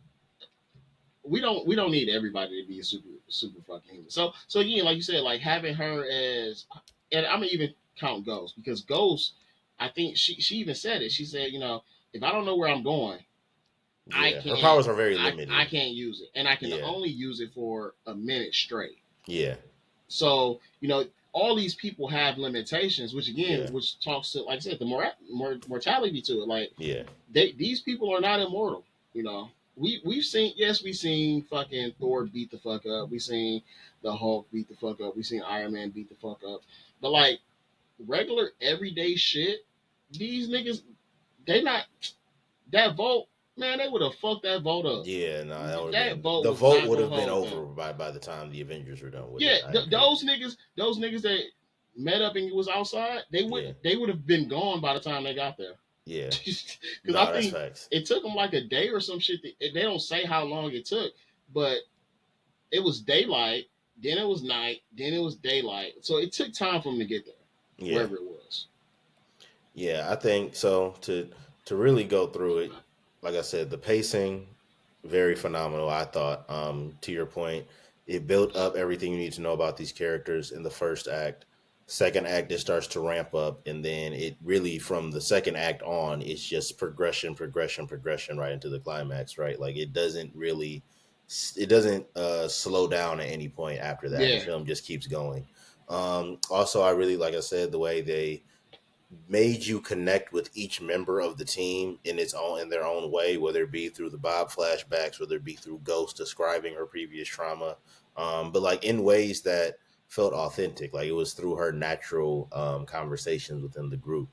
B: we don't need everybody to be a super fucking human. So again, like you said, like having her as, and I'm gonna even count Ghost, because Ghost, I think she even said it. She said, you know, if I don't know where I'm going, I
A: Yeah, her
B: can't
A: powers are very
B: I
A: limited.
B: can't use it, and I can
A: Yeah,
B: only use it for a minute straight.
A: yeah,
B: So you know, all these people have limitations, which
A: yeah,
B: again, which talks to, like I said, the mortality to it. Like
A: yeah,
B: these people are not immortal. You know, we've seen, yes, we've seen fucking Thor beat the fuck up. We've seen the Hulk beat the fuck up. We've seen Iron Man beat the fuck up. But like regular everyday shit, these niggas, they not, that vote, man, they would have fucked that vote up.
A: yeah. No, that would have
B: That
A: been
B: vote
A: the
B: was
A: vote
B: not
A: would
B: gonna
A: have been
B: hold them.
A: over by the time the Avengers were done with
B: Yeah,
A: it. I agree.
B: those niggas that met up and was outside,
A: Yeah,
B: they would have been gone by the time they got there.
A: yeah.
B: Because I
A: No, that's
B: think
A: facts.
B: it took them like a day or some shit. They don't say how long it took, but it was daylight, then it was night, then it was daylight. So it took time for them to get there,
A: Yeah.
B: wherever it was.
A: Yeah, I think so. To really go through it, like I said, the pacing very phenomenal. I thought. To your point, it built up everything you need to know about these characters in the first act. Second act, it starts to ramp up, and then it really from the second act on, it's just progression, progression, progression right into the climax. Right, like it doesn't slow down at any point after that. The
B: Yeah,
A: film just keeps going. Also, I really like I said the way they made you connect with each member of the team in their own way, whether it be through the Bob flashbacks, whether it be through Ghost describing her previous trauma, but like in ways that felt authentic, like it was through her natural conversations within the group.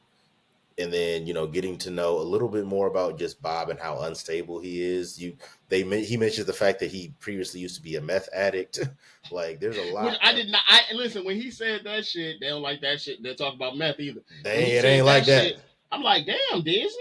A: And then getting to know a little bit more about just Bob and how unstable he is. He mentioned the fact that he previously used to be a meth addict. Like there's a
B: which
A: lot.
B: I did not. I listen when he said that shit. They don't like that shit. They talk about meth either. When he
A: It
B: said
A: ain't like
B: that
A: that.
B: shit, I'm like, damn, Disney.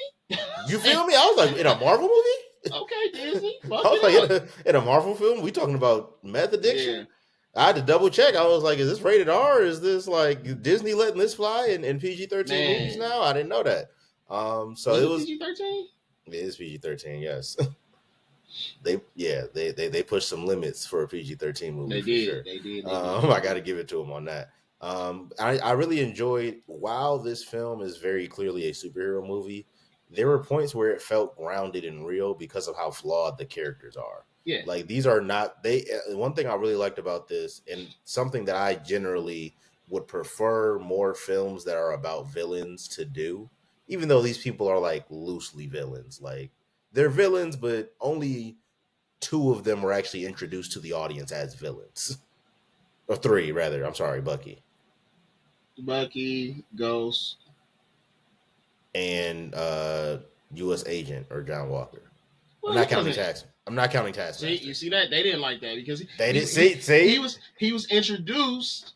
A: You feel me? I was like, in a Marvel movie?
B: Okay, Disney, fuck
A: I was like,
B: it up.
A: in a Marvel film, we talking about meth
B: Yeah,
A: addiction? I had to double check. I was like, is this rated R? Is this like Disney letting this fly in PG-13 movies
B: man.
A: now? I didn't know that. So
B: Was
A: it
B: it
A: was,
B: PG-13?
A: it is PG-13, yes. They pushed some limits for a PG-13 movie
B: They
A: for
B: did.
A: sure.
B: They did. They did. They
A: I got to
B: did.
A: give it to them on that. I really enjoyed. While this film is very clearly a superhero movie, there were points where it felt grounded and real because of how flawed the characters are.
B: Yeah.
A: Like these are not they. One thing I really liked about this, and something that I generally would prefer more films that are about villains to do, even though these people are like loosely villains. Like they're villains, but only two of them were actually introduced to the audience as villains, or three rather. I'm sorry, Bucky.
B: Bucky, Ghost.
A: And U.S. Agent or John Walker. I'm
B: Well, he
A: not counting
B: wasn't.
A: Task. I'm not counting
B: See, you
A: Taskmaster.
B: see that they didn't like that because
A: They did see.
B: he was introduced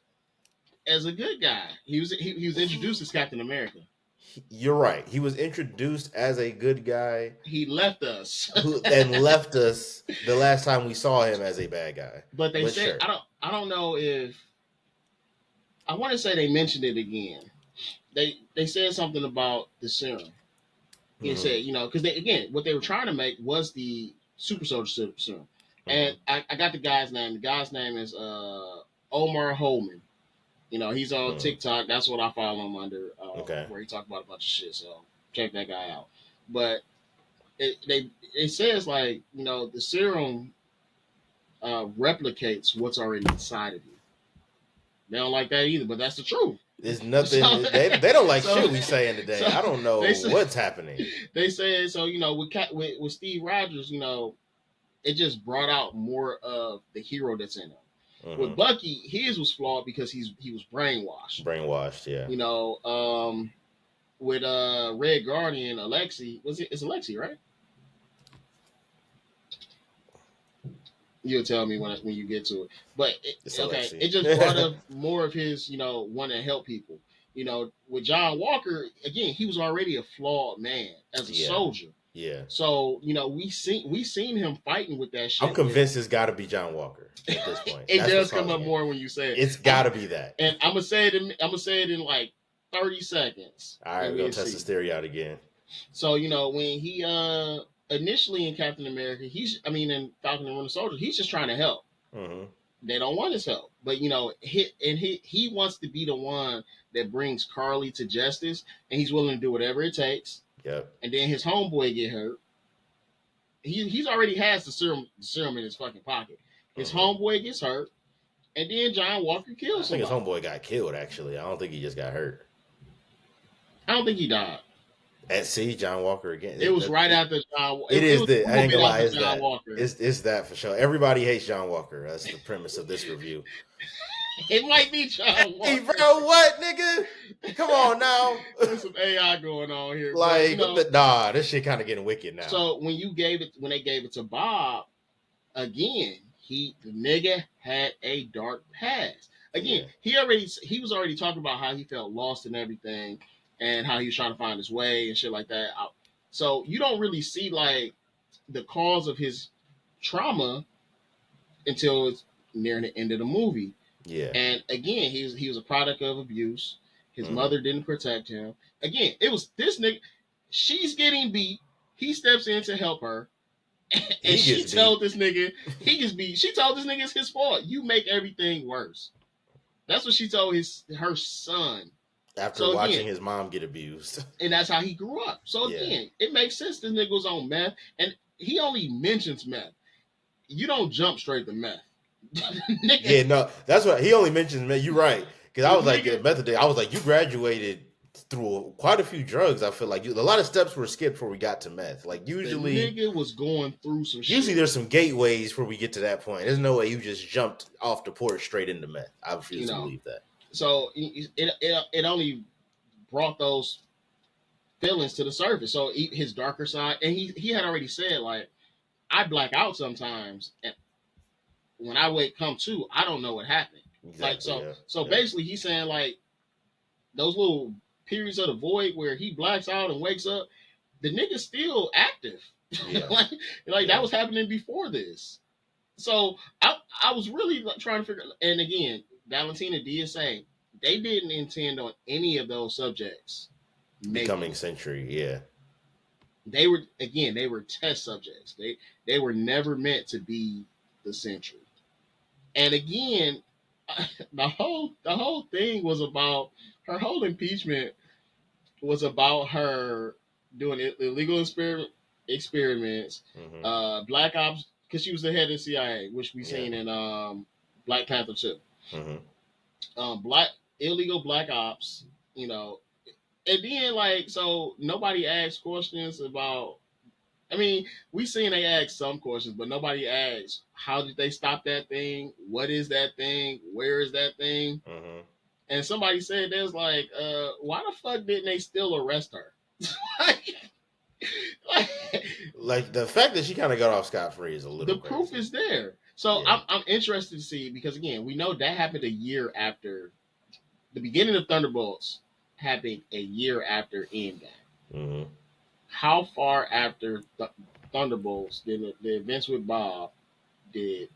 B: as a good guy. He was introduced as Captain America.
A: You're right. He was introduced as a good guy
B: He left us.
A: who and left us the last time we saw him as a bad guy.
B: But they
A: But
B: said
A: sure.
B: I don't know if I want to say they mentioned it again. They said something about the serum. He
A: Mm-hmm.
B: said, you know, because they again what they were trying to make was the super soldier serum.
A: Mm-hmm.
B: And I got the guy's name. The guy's name is Omar Holman. You know, he's on
A: Mm-hmm.
B: TikTok. That's what I follow him under,
A: Okay.
B: where he talked about a bunch of shit. So check that guy out. But it says like you know the serum replicates what's already inside of you. They don't like that either, but that's the truth.
A: There's nothing.
B: So,
A: They don't like
B: so,
A: shit we saying today.
B: so
A: I don't know
B: they say,
A: what's happening.
B: they said so. You know, with Steve Rogers, you know, it just brought out more of the hero that's in him. With
A: Mm-hmm.
B: Bucky, his was flawed because he was brainwashed.
A: Brainwashed. Yeah.
B: You know, with Red Guardian, Alexi, it's Alexi, right? You'll tell me when you get to it. But
A: It's
B: okay,
A: Alexi.
B: it just brought up more of his, you know, want to help people. You know, with John Walker, again, he was already a flawed man as a
A: Yeah.
B: soldier.
A: Yeah.
B: So you know, we seen him fighting with that shit.
A: I'm convinced it's got to be John Walker at this point.
B: It
A: That's
B: does
A: what's
B: come up
A: causing it.
B: more when you say it.
A: It's got to be that.
B: And I'm gonna say it in like 30 seconds.
A: All right, we're gonna test this theory out again.
B: So you know when he initially in Captain America, in Falcon and Winter Soldier, he's just trying to help.
A: Mm-hmm.
B: They don't want his help, but you know, he wants to be the one that brings Carly to justice, and he's willing to do whatever it takes.
A: Yep.
B: And then his homeboy get hurt. He's already has the serum in his fucking pocket. His homeboy gets hurt, and then John Walker kills him.
A: I think his homeboy got killed. Actually, I don't think he just got hurt.
B: I don't think he died.
A: At sea, John Walker again.
B: It was right after John.
A: It is
B: was
A: the. I ain't gonna lie. It's
B: John
A: that.
B: Walker.
A: It's that for sure. Everybody hates John Walker. That's the premise of this review.
B: It might be John Walker.
A: Hey, bro, what, nigga? Come on now.
B: There's some AI going on here.
A: Like,
B: but, you know,
A: this shit kind of getting wicked now.
B: So when they gave it to Bob, again, the nigga had a dark past. Again, he was already talking about how he felt lost and everything, and how he was trying to find his way and shit like that. So you don't really see like the cause of his trauma until it's near the end of the movie.
A: Yeah.
B: And again, he was a product of abuse. His mother didn't protect him. Again, it was this nigga. She's getting beat. He steps in to help her. And she told this nigga he gets beat. She told this nigga it's his fault. You make everything worse. That's what she told her son.
A: After watching his mom get abused.
B: And that's how he grew up. So again, it makes sense this nigga was on meth. And he only mentions meth. You don't jump straight to meth.
A: Yeah, no, that's what he only mentions meth. You're right. Because I was like, method. I was like, you graduated through quite a few drugs. I feel like a lot of steps were skipped before we got to meth. Like usually,
B: the nigga was going through some shit.
A: Usually, there's some gateways before we get to that point. There's no way you just jumped off the porch straight into meth. I refuse to believe that.
B: So it only brought those feelings to the surface. So his darker side, and he had already said like, I black out sometimes, and when I come to, I don't know what happened.
A: Exactly,
B: like so basically he's saying like those little periods of the void where he blacks out and wakes up, the nigga's still active.
A: Yeah.
B: That was happening before this. So I was really trying to figure. And again, Valentina did say they didn't intend on any of those subjects
A: becoming Sentry. Yeah,
B: they were test subjects. They were never meant to be the Sentry. And again, the whole thing was about her whole impeachment was about her doing illegal experiments,
A: Mm-hmm.
B: black ops, because she was the head of the CIA, which we
A: Yeah.
B: seen in Black Panther 2.
A: Mm-hmm.
B: Black illegal black ops, you know, and then like so nobody asked questions about. I mean, we seen they ask some questions, but nobody asks how did they stop that thing? What is that thing? Where is that thing?
A: Mm-hmm.
B: And somebody said there's like, why the fuck didn't they still arrest her? like, like,
A: Like the fact that she kind of got off scot free is a little
B: the proof
A: crazy.
B: is there. So
A: Yeah.
B: I'm interested to see because again, we know that happened a year after the beginning of Thunderbolts happened a year after Endgame.
A: Mm-hmm.
B: How far after Thunderbolts did the events with Bob did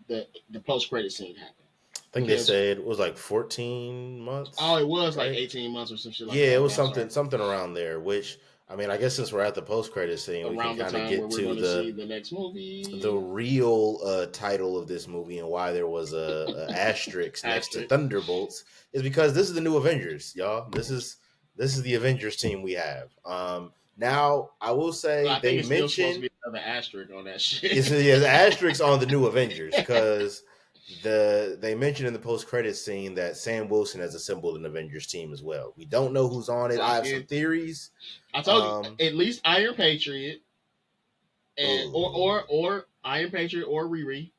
B: the post credit scene happen?
A: I think they
B: Because
A: said it was like 14
B: oh,
A: months,
B: it was like
A: right?
B: 18 months or some shit like
A: Yeah,
B: that.
A: it
B: Okay,
A: was
B: I'm sorry.
A: something around there. Which I mean, I guess since we're at the post credit scene, we can
B: Around the
A: kind of
B: time where
A: get
B: we're
A: to
B: going to see the next
A: the
B: movie.
A: real title of this movie and why there was a asterisk next to
B: Asterisk.
A: Thunderbolts is because this is the new Avengers, y'all. This is the Avengers team we have. Now I will
B: But
A: say
B: I think
A: they
B: it's still supposed to
A: mentioned
B: be another asterisk on that
A: it's
B: shit.
A: an asterisk on the new Avengers because they mentioned in the post credit scene that Sam Wilson has assembled an Avengers team as well. We don't know who's on it. I have some
B: Fucking,
A: theories.
B: I told you,
A: Um,
B: at least Iron Patriot and
A: ooh,
B: or Iron Patriot or Riri,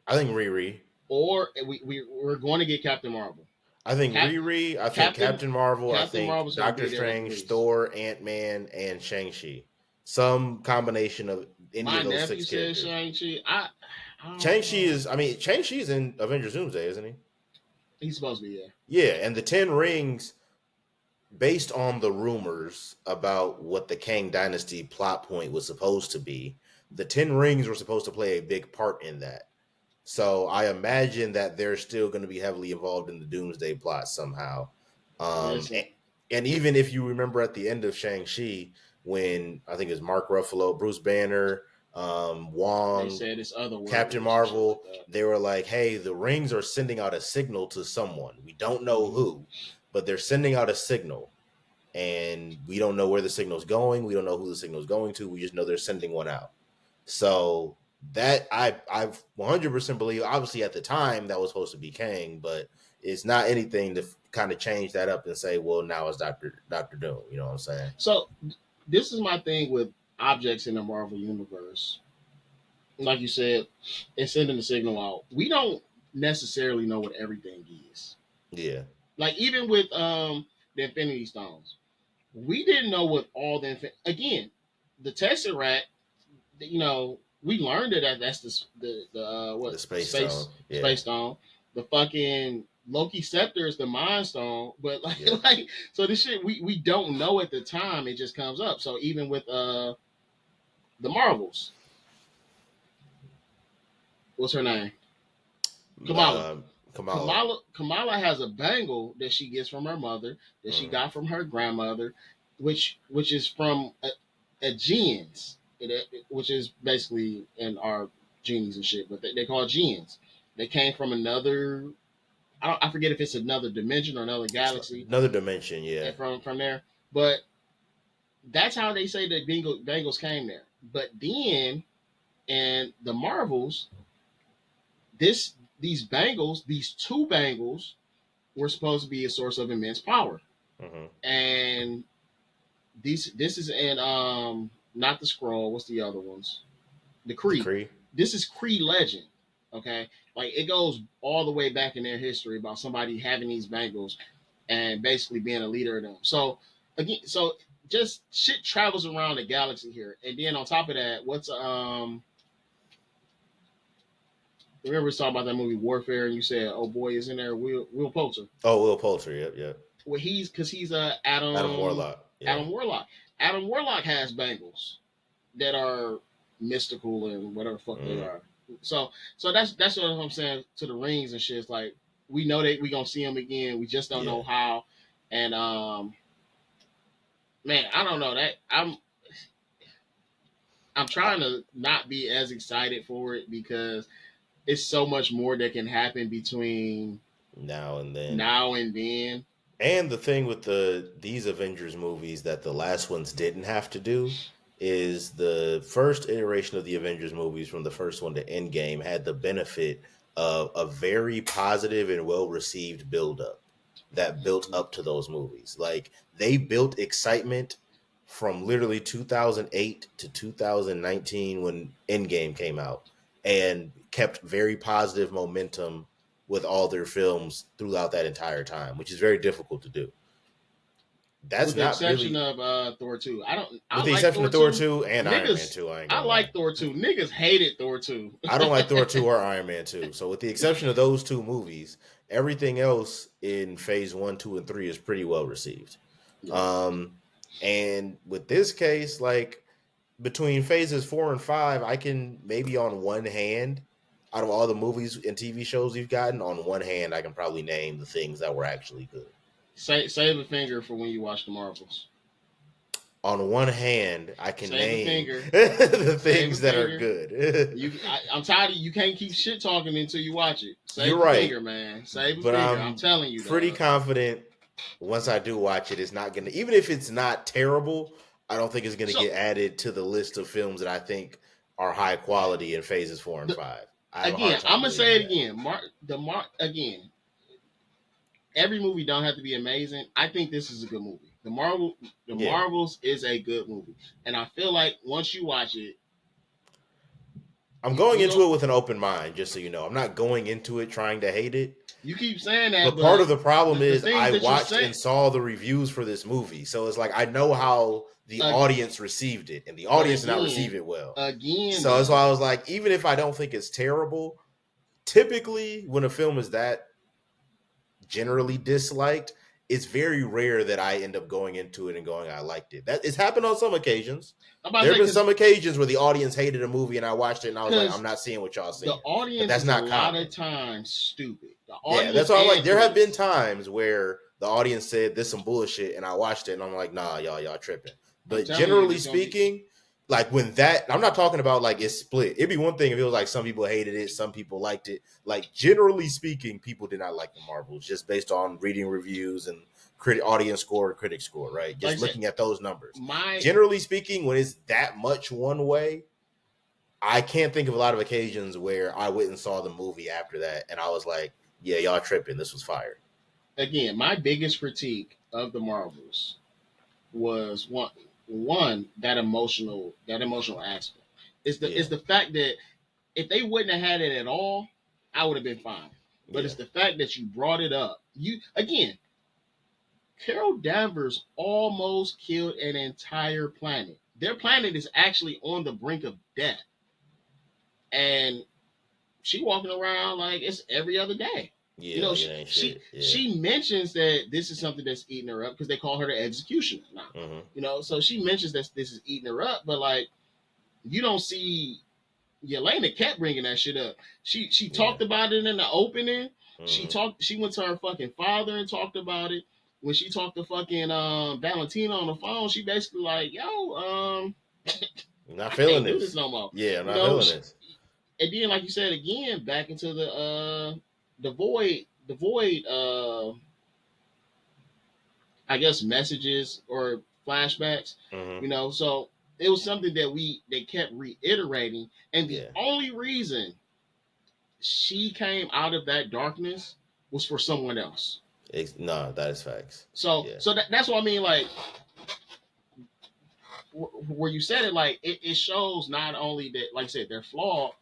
A: I think Riri.
B: or we're going to get Captain Marvel.
A: I think
B: Cap,
A: Riri. I think
B: Captain
A: Captain Marvel. I
B: Captain
A: think
B: Marvel's going to
A: Doctor
B: be there at the
A: Strange,
B: least.
A: Thor, Ant Man, and Shang Chi. Some combination of any
B: My
A: of those
B: nephew
A: six
B: said
A: characters.
B: Shang Chi. I don't
A: Shang Chi
B: know.
A: is. I mean, Shang Chi is in Avengers Doomsday, isn't he?
B: He's supposed to be there.
A: Yeah, and the Ten Rings, based on the rumors about what the Kang Dynasty plot point was supposed to be, the Ten Rings were supposed to play a big part in that. So I imagine that they're still going to be heavily involved in the Doomsday plot somehow.
B: Listen,
A: And even if you remember at the end of Shang-Chi, when I think it's Mark Ruffalo, Bruce Banner,
B: they
A: Wong,
B: said it's
A: Captain
B: otherworldly or some shit like
A: Marvel,
B: that.
A: they were like, hey, the rings are sending out a signal to someone. We don't know
B: Mm-hmm.
A: who, but they're sending out a signal. And we don't know where the signal's going. We don't know who the signal's going to. We just know they're sending one out. So that I 100% believe. Obviously, at the time that was supposed to be Kang, but it's not anything to kind of change that up and say, well, now it's Doctor Doom. You know what I'm saying?
B: So this is my thing with objects in the Marvel universe. Like you said, it's sending the signal out. We don't necessarily know what everything is.
A: Yeah.
B: Like even with the Infinity Stones, we didn't know what all again the Tesseract. We learned that that's the
A: The
B: what
A: Space
B: space
A: Stone. Yeah.
B: space stone. The fucking Loki scepter is the Mind Stone, but like
A: Yep.
B: like so this shit we don't know at the time. It just comes up. So even with the Marvels, what's her name? Kamala.
A: Kamala.
B: Kamala has a bangle that she gets from her mother, that she
A: Mm-hmm.
B: got from her grandmother, which is from a genes, which is basically in our genies and shit, but they call it genes. They came from another. I forget if it's another dimension or another
A: It's like
B: galaxy,
A: another dimension. Yeah.
B: and from there. But that's how they say the Bengals came there. But then in the Marvels, these Bengals, these two Bengals, were supposed to be a source of immense power.
A: Mm-hmm.
B: And this is in not the scroll, what's the other ones? The
A: The
B: Kree.
A: Kree.
B: This is Kree legend. Okay? Like it goes all the way back in their history about somebody having these bangles and basically being a leader of them. So again, so just shit travels around the galaxy here. And then on top of that, what's remember we was talking about that movie Warfare and you said, oh boy, is in there Will Poulter.
A: Oh, Will Poulter. Yep. Yep.
B: Well, he's because he's a
A: Adam Warlock. Yeah.
B: Adam Warlock. Adam Warlock has bangles that are mystical and whatever the fuck they
A: Mm.
B: are. So that's what I'm saying to the rings and shit. It's like we know that we gonna see him again. We just don't
A: Yeah.
B: know how. And man, I don't know that I'm
A: I,
B: trying to not be as excited for it because it's so much more that can happen between
A: now and then.
B: now and then.
A: And the thing with these Avengers movies that the last ones didn't have to do is the first iteration of the Avengers movies from the first one to Endgame had the benefit of a very positive and well received build up that built up to those movies. Like they built excitement from literally 2008 to 2019 when Endgame came out and kept very positive momentum with all their films throughout that entire time, which is very difficult to do. That's
B: With the
A: not
B: exception
A: really,
B: of Thor 2. I
A: with the
B: like
A: exception
B: Thor
A: of Thor
B: 2.
A: 2 and Iron Man
B: Niggas
A: 2, I ain't
B: I
A: gonna lie.
B: like Thor 2. Niggas hated Thor 2.
A: I don't like Thor 2 or Iron Man 2. So with the exception of those two movies, everything else in phase 1, 2, and 3 is pretty well received.
B: Yeah.
A: Um and with this case, like between phases 4 and 5, I can maybe on one hand, out of all the movies and TV shows we've gotten, on one hand I can probably name the things that were actually good.
B: Save a finger for when you watch the Marvels.
A: On one hand, I can
B: Save a
A: name
B: finger.
A: the
B: Save a
A: things that are
B: finger.
A: good.
B: I'm tired of you. Can't keep shit talking until you watch it.
A: You're
B: Save a
A: right,
B: finger, man. Save a
A: but
B: finger. I'm
A: I'm
B: telling you,
A: pretty
B: dog.
A: confident once I do watch it, it's not gonna. Even if it's not terrible, I don't think it's gonna
B: So
A: get added to the list of films that I think are high quality in phases 4 and 5. I have a hard
B: again,
A: time
B: I'm gonna
A: believing
B: say it
A: that.
B: again. Again. Every movie don't have to be amazing. I think this is a good movie. The
A: Yeah,
B: Marvels is a good movie, and I feel like once you watch it,
A: I'm going
B: you
A: into
B: go.
A: it with an open mind, just so you know. I'm not going into it trying to hate it.
B: You keep saying that,
A: But part
B: but
A: of the problem
B: the
A: is
B: things
A: I
B: that you're
A: watched
B: saying
A: and saw the reviews for this movie. So it's like I know how the
B: uh,
A: audience received it, and the
B: but
A: audience did not receive it well.
B: again
A: So that's why
B: though,
A: I was like, even if I don't think it's terrible, typically when a film is that generally disliked, it's very rare that I end up going into it and going, I liked it. That it's happened on some occasions.
B: I'm about
A: There
B: to
A: have
B: say
A: been some occasions where the audience hated a movie and I watched it and I was like, I'm
B: because
A: not seeing what y'all
B: the
A: seeing. But
B: audience
A: that's
B: is a
A: not
B: lot
A: common.
B: of times stupid. The
A: Yeah, that's
B: audience
A: why I'm like,
B: and
A: there have been
B: critics.
A: times where the audience said this some bullshit, and I watched it, and I'm like, nah, y'all tripping.
B: I'm
A: But
B: telling you,
A: generally
B: there's gonna be
A: speaking, like when that, I'm not talking about like it's split. It'd be one thing if it was like some people hated it, some people liked it. Like generally speaking, people did not like the Marvels just based on reading reviews and audience score and critic score, right?
B: like I
A: Just
B: said,
A: looking at those numbers.
B: my
A: Generally speaking, when it's that much one way, I can't think of a lot of occasions where I went and saw the movie after that, and I was like, yeah, y'all tripping. This was fire.
B: my biggest critique of the Marvels was one that emotional aspect. Is
A: Yeah,
B: the fact that if they wouldn't have had it at all, I would have been fine. But
A: yeah,
B: it's the fact that you brought it up. You again, Carol Danvers almost killed an entire planet. Their planet is actually on the brink of death, and she walking around like it's every other day. You
A: yeah.
B: know,
A: Like
B: she
A: it ain't
B: she
A: shit. Yeah.
B: she mentions that this is something that's eating her up because they call her the executioner now.
A: Mm-hmm.
B: So she mentions that this is eating her up, but like you don't see Yelena kept bringing that shit up. She
A: Yeah.
B: talked about it in the opening.
A: Mm-hmm.
B: She went to her fucking father and talked about it. When she talked to fucking Valentina on the phone, she basically like, yo,
A: I'm not
B: I
A: feeling
B: can't do this
A: this.
B: no more.
A: Yeah, I'm
B: You
A: not
B: know,
A: feeling
B: she,
A: this.
B: and then like you said again, back into the void I guess messages or flashbacks,
A: Mm-hmm.
B: so it was something that they kept reiterating, and the
A: Yeah.
B: only reason she came out of that darkness was for someone else.
A: No, that is facts.
B: So
A: Yeah.
B: that's what I mean. Like where you said it, like it shows not only that, like I said, they're flawed,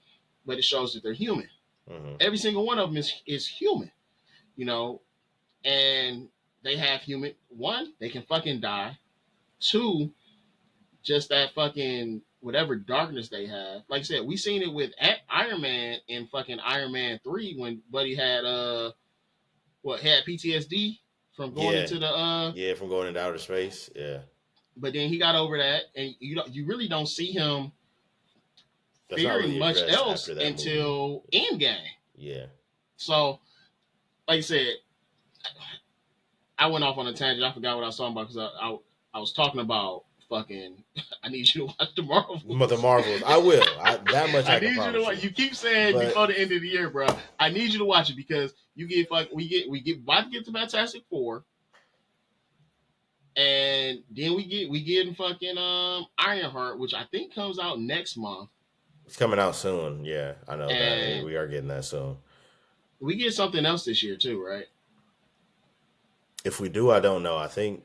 B: but it shows that they're human.
A: Mm-hmm.
B: Every single one of them is human, you know, and they have human. One, they can fucking die. Two, just that fucking whatever darkness they have. Like I said, we seen it with Iron Man in fucking Iron Man 3 when Buddy had had PTSD from going
A: Yeah.
B: into the
A: Yeah. From going into outer space. Yeah.
B: but then he got over that, and you really don't see him
A: That's not
B: fearing
A: really
B: much
A: addressed
B: else
A: after that movie.
B: until Endgame.
A: Yeah.
B: So, like I said, I went off on a tangent. I forgot what I was talking about because I was talking about fucking. I need you to watch the Marvels.
A: But the Marvels, I will. That much
B: I
A: I can
B: need you to
A: promise
B: watch.
A: you.
B: You keep saying
A: But
B: before the end of the year, bro. I need you to watch it because you get fuck. We get about to get to Fantastic Four, and then we get in fucking Ironheart, which I think comes out next month.
A: it's coming out soon. Yeah, I know that
B: And
A: we are getting that soon.
B: we get something else this year too, right?
A: If we do, I don't know. I think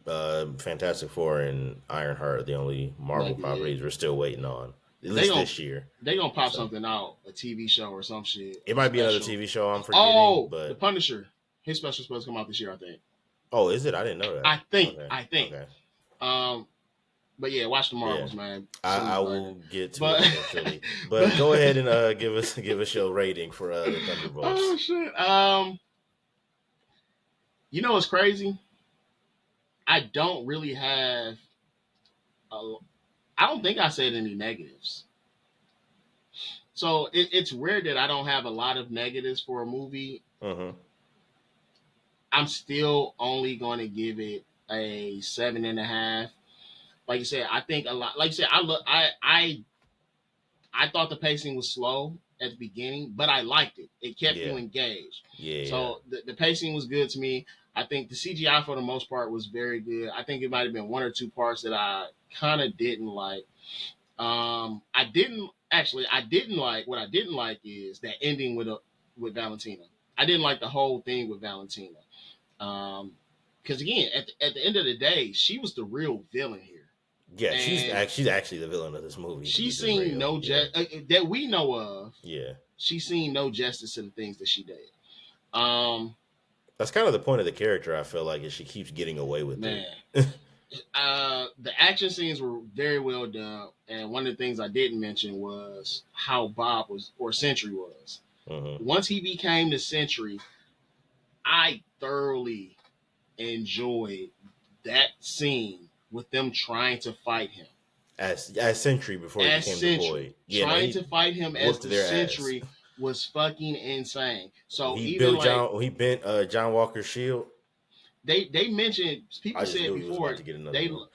A: Fantastic Four and Ironheart are the only Marvel
B: Maybe
A: properties we're still waiting on, at
B: they
A: least
B: gonna
A: this year.
B: they gonna pop
A: So
B: something out, a TV show or some shit
A: it might be another
B: special.
A: TV show I'm forgetting,
B: Oh, the
A: but
B: Punisher. His special supposed to come out this year, I think.
A: oh, is it? I didn't know that.
B: I think.
A: Okay,
B: I think.
A: okay,
B: Um, but yeah, watch the
A: yeah.
B: Marvels, man.
A: I
B: Silly
A: will
B: burger.
A: get to it
B: But
A: eventually, but go
B: but
A: ahead and give us your rating for the
B: oh
A: Thunderbolts.
B: shit. You know what's crazy? I don't really have. A, I don't think I said any negatives. So it's weird that I don't have a lot of negatives for a movie.
A: Mm-hmm.
B: I'm still only going to give it a 7.5. Like you said, I think a lot. Like you said, I thought the pacing was slow at the beginning, but I liked it. It kept you
A: Yeah,
B: engaged.
A: yeah,
B: So the pacing was good to me. I think the CGI for the most part was very good. I think it might have been one or two parts that I kind of didn't like. I didn't actually. I didn't like what I didn't like is that ending with Valentina. I didn't like the whole thing with Valentina. Because again, at the end of the day, she was the real villain here,
A: yeah.
B: and
A: She's actually the villain of this movie. To
B: she's
A: keep it
B: seen
A: real,
B: no
A: yeah,
B: that we know of.
A: yeah.
B: She's seen no justice to the things that she did. Um,
A: That's kind of the point of the character. I feel like is she keeps getting away with it.
B: man, the action scenes were very well done, and one of the things I didn't mention was how Bob was or Sentry was.
A: Mm-hmm.
B: Once he became the Sentry, I thoroughly enjoyed that scene with them trying to fight him
A: As Sentry before he
B: as
A: became the
B: Sentry.
A: Void. Yeah, no,
B: Trying
A: he
B: to fight him as
A: whooped
B: the
A: their ass.
B: Sentry was fucking insane.
A: When
B: So
A: he
B: even
A: built
B: like
A: John, when he bent John Walker's shield.
B: they mentioned,
A: I
B: people
A: just
B: said
A: knew he was about
B: before
A: to get another
B: they
A: one.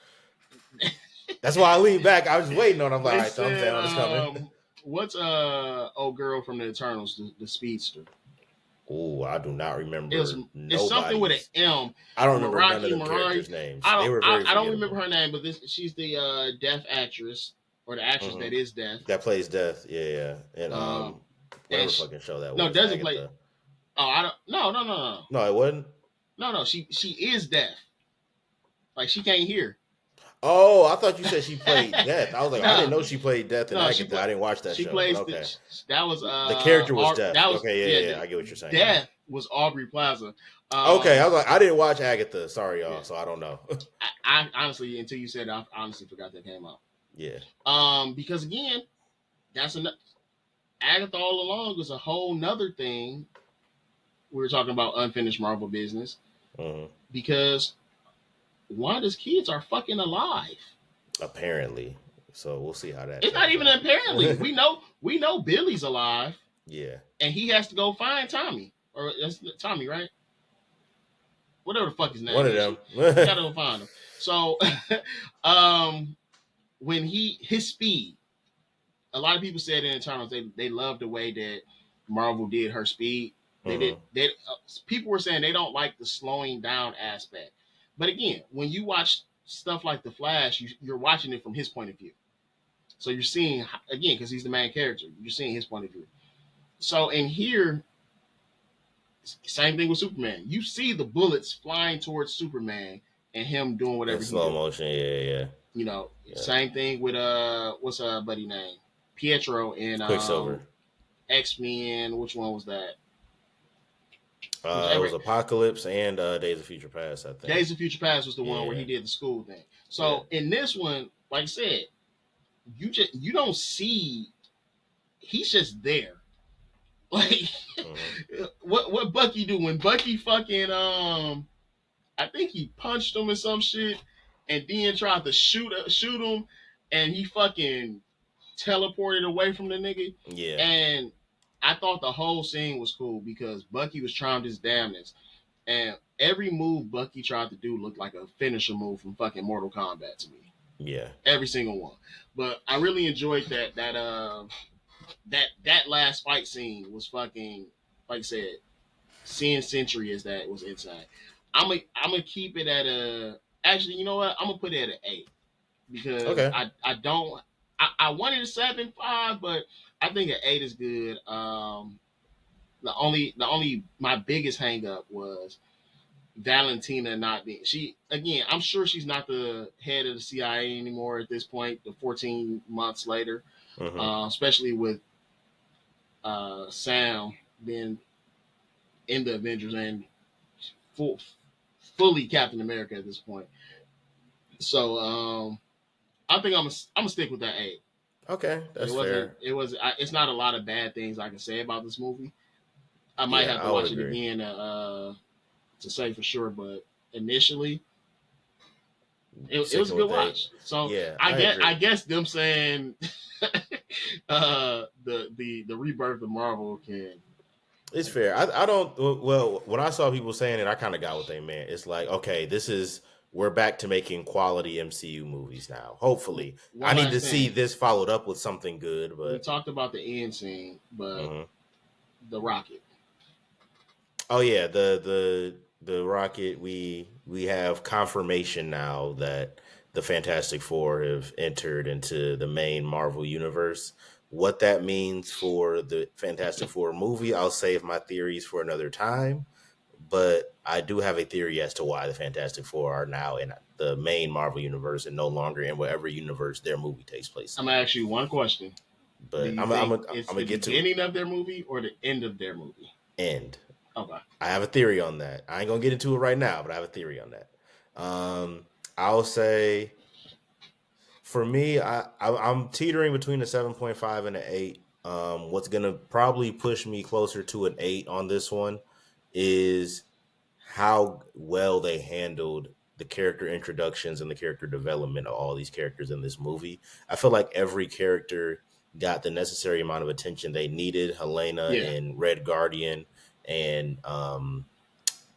A: That's why I leaned back. I was waiting on. I'm like, all
B: they
A: right, thumbs
B: said
A: down, it's coming.
B: what's old girl from the Eternals, the speedster.
A: Oh, I do not
B: It was
A: remember
B: it's something with an
A: nobody's.
B: M.
A: I don't remember none of
B: Meraki
A: them
B: Marari.
A: characters' names.
B: I
A: They
B: don't
A: were very
B: I don't remember
A: forgettable.
B: her name, but she's the deaf actress or the actress
A: Hmm.
B: that is deaf.
A: That plays Death. Yeah, yeah, and
B: Um and
A: whatever fucking show that
B: no,
A: was,
B: doesn't play.
A: Agatha.
B: Oh, I don't. No.
A: No, it wasn't.
B: No. She is deaf. Like she can't hear.
A: Oh, I thought you said she played Death. I was like, I didn't
B: no,
A: know she played Death in
B: no.
A: Agatha. I didn't watch that
B: She
A: show, but
B: plays the.
A: okay.
B: That was
A: The character was Death.
B: that was
A: Okay,
B: yeah.
A: yeah. I get what you're saying now.
B: Death was Aubrey Plaza.
A: Okay, I was like, I didn't watch Agatha. Sorry,
B: Yeah.
A: y'all. So I don't know.
B: I honestly, until you said it, I honestly forgot that came out.
A: Yeah.
B: Because again, that's enough. Agatha all along was a whole nother thing. We were talking about unfinished Marvel business
A: Hmm.
B: because Wanda's kids are fucking alive.
A: Apparently. So we'll see how that
B: It's not
A: turns
B: even
A: out.
B: apparently. We know Billy's alive,
A: Yeah.
B: and he has to go find Tommy. Or that's Tommy, right? Whatever the fuck his
A: One
B: name
A: of
B: is.
A: them.
B: You gotta go find him. So um when his speed, a lot of people said in Eternals they loved the way that Marvel did her speed.
A: Hmm.
B: People were saying they don't like the slowing down aspect. But again, when you watch stuff like The Flash, you're watching it from his point of view. So you're seeing again because he's the main character. You're seeing his point of view. So in here, same thing with Superman. You see the bullets flying towards Superman and him doing
A: In
B: whatever he
A: slow
B: do.
A: motion. Yeah. Yeah.
B: Same thing with what's buddy name? Pietro in
A: Quicksilver.
B: X-Men. Which one was that?
A: It
B: Whichever.
A: was Apocalypse and Days of Future Past, I think.
B: Days of Future Past was the one where
A: Yeah.
B: he did the school thing.
A: Yeah.
B: So in this one, like I said, you don't see, he's just there. Like
A: Hmm.
B: what Bucky do when Bucky fucking I think he punched him or some shit, and then tried to shoot him, and he fucking teleported away from the nigga.
A: Yeah.
B: And I thought the whole scene was cool because Bucky was trying his damnedest, and every move Bucky tried to do looked like a finisher move from fucking Mortal Kombat to me.
A: Yeah.
B: every single one. But I really enjoyed that last fight scene was fucking, like I said, seeing Century as that was insane. I'm gonna keep it at a. Actually, you know what? I'm gonna put it at an 8 because
A: Okay.
B: I don't. I wanted a 7.5, but I think an 8 is good. The only my biggest hang up was Valentina not being, she again. I'm sure she's not the head of the CIA anymore at this point. The 14 months later,
A: Hmm.
B: especially with Sam being in the Avengers and full, fully Captain America at this point. So I think I'm gonna stick with that 8.
A: Okay,
B: It
A: that's
B: wasn't.
A: fair.
B: It was. It's not a lot of bad things I can say about this movie. I might
A: Yeah,
B: have to
A: I would
B: watch it
A: agree.
B: again to say for sure, but initially it was a
A: Sticking
B: good
A: with 8.
B: watch. So
A: Yeah,
B: I
A: I
B: get
A: agree.
B: I guess them saying the rebirth of Marvel can.
A: It's fair. I don't. Well, when I saw people saying it, I kind of got what they meant. It's like, okay, this is we're back to making quality MCU movies now. Hopefully, I
B: One
A: need to
B: last
A: see
B: thing,
A: this followed up with something good.
B: we
A: But
B: talked about the end scene, but
A: mhm.
B: the rocket.
A: Oh yeah, the Rocket. We have confirmation now that the Fantastic Four have entered into the main Marvel universe. What that means for the Fantastic Four movie, I'll save my theories for another time. But I do have a theory as to why the Fantastic Four are now in the main Marvel universe and no longer in whatever universe their movie takes place
B: I'm
A: in.
B: gonna ask you one question. Do
A: But
B: you
A: I'm
B: think
A: I'm
B: it's
A: gonna
B: the
A: get to it.
B: beginning of their movie or the end of their movie?
A: End.
B: Okay.
A: I have a theory on that. I ain't gonna get into it right now, but I have a theory on that. I'll say for me, I'm teetering between a 7.5 and an 8. What's gonna probably push me closer to an 8 on this one is how well they handled the character introductions and the character development of all these characters in this movie. I feel like every character got the necessary amount of attention they needed. Helena
B: Yeah.
A: in Red Guardian and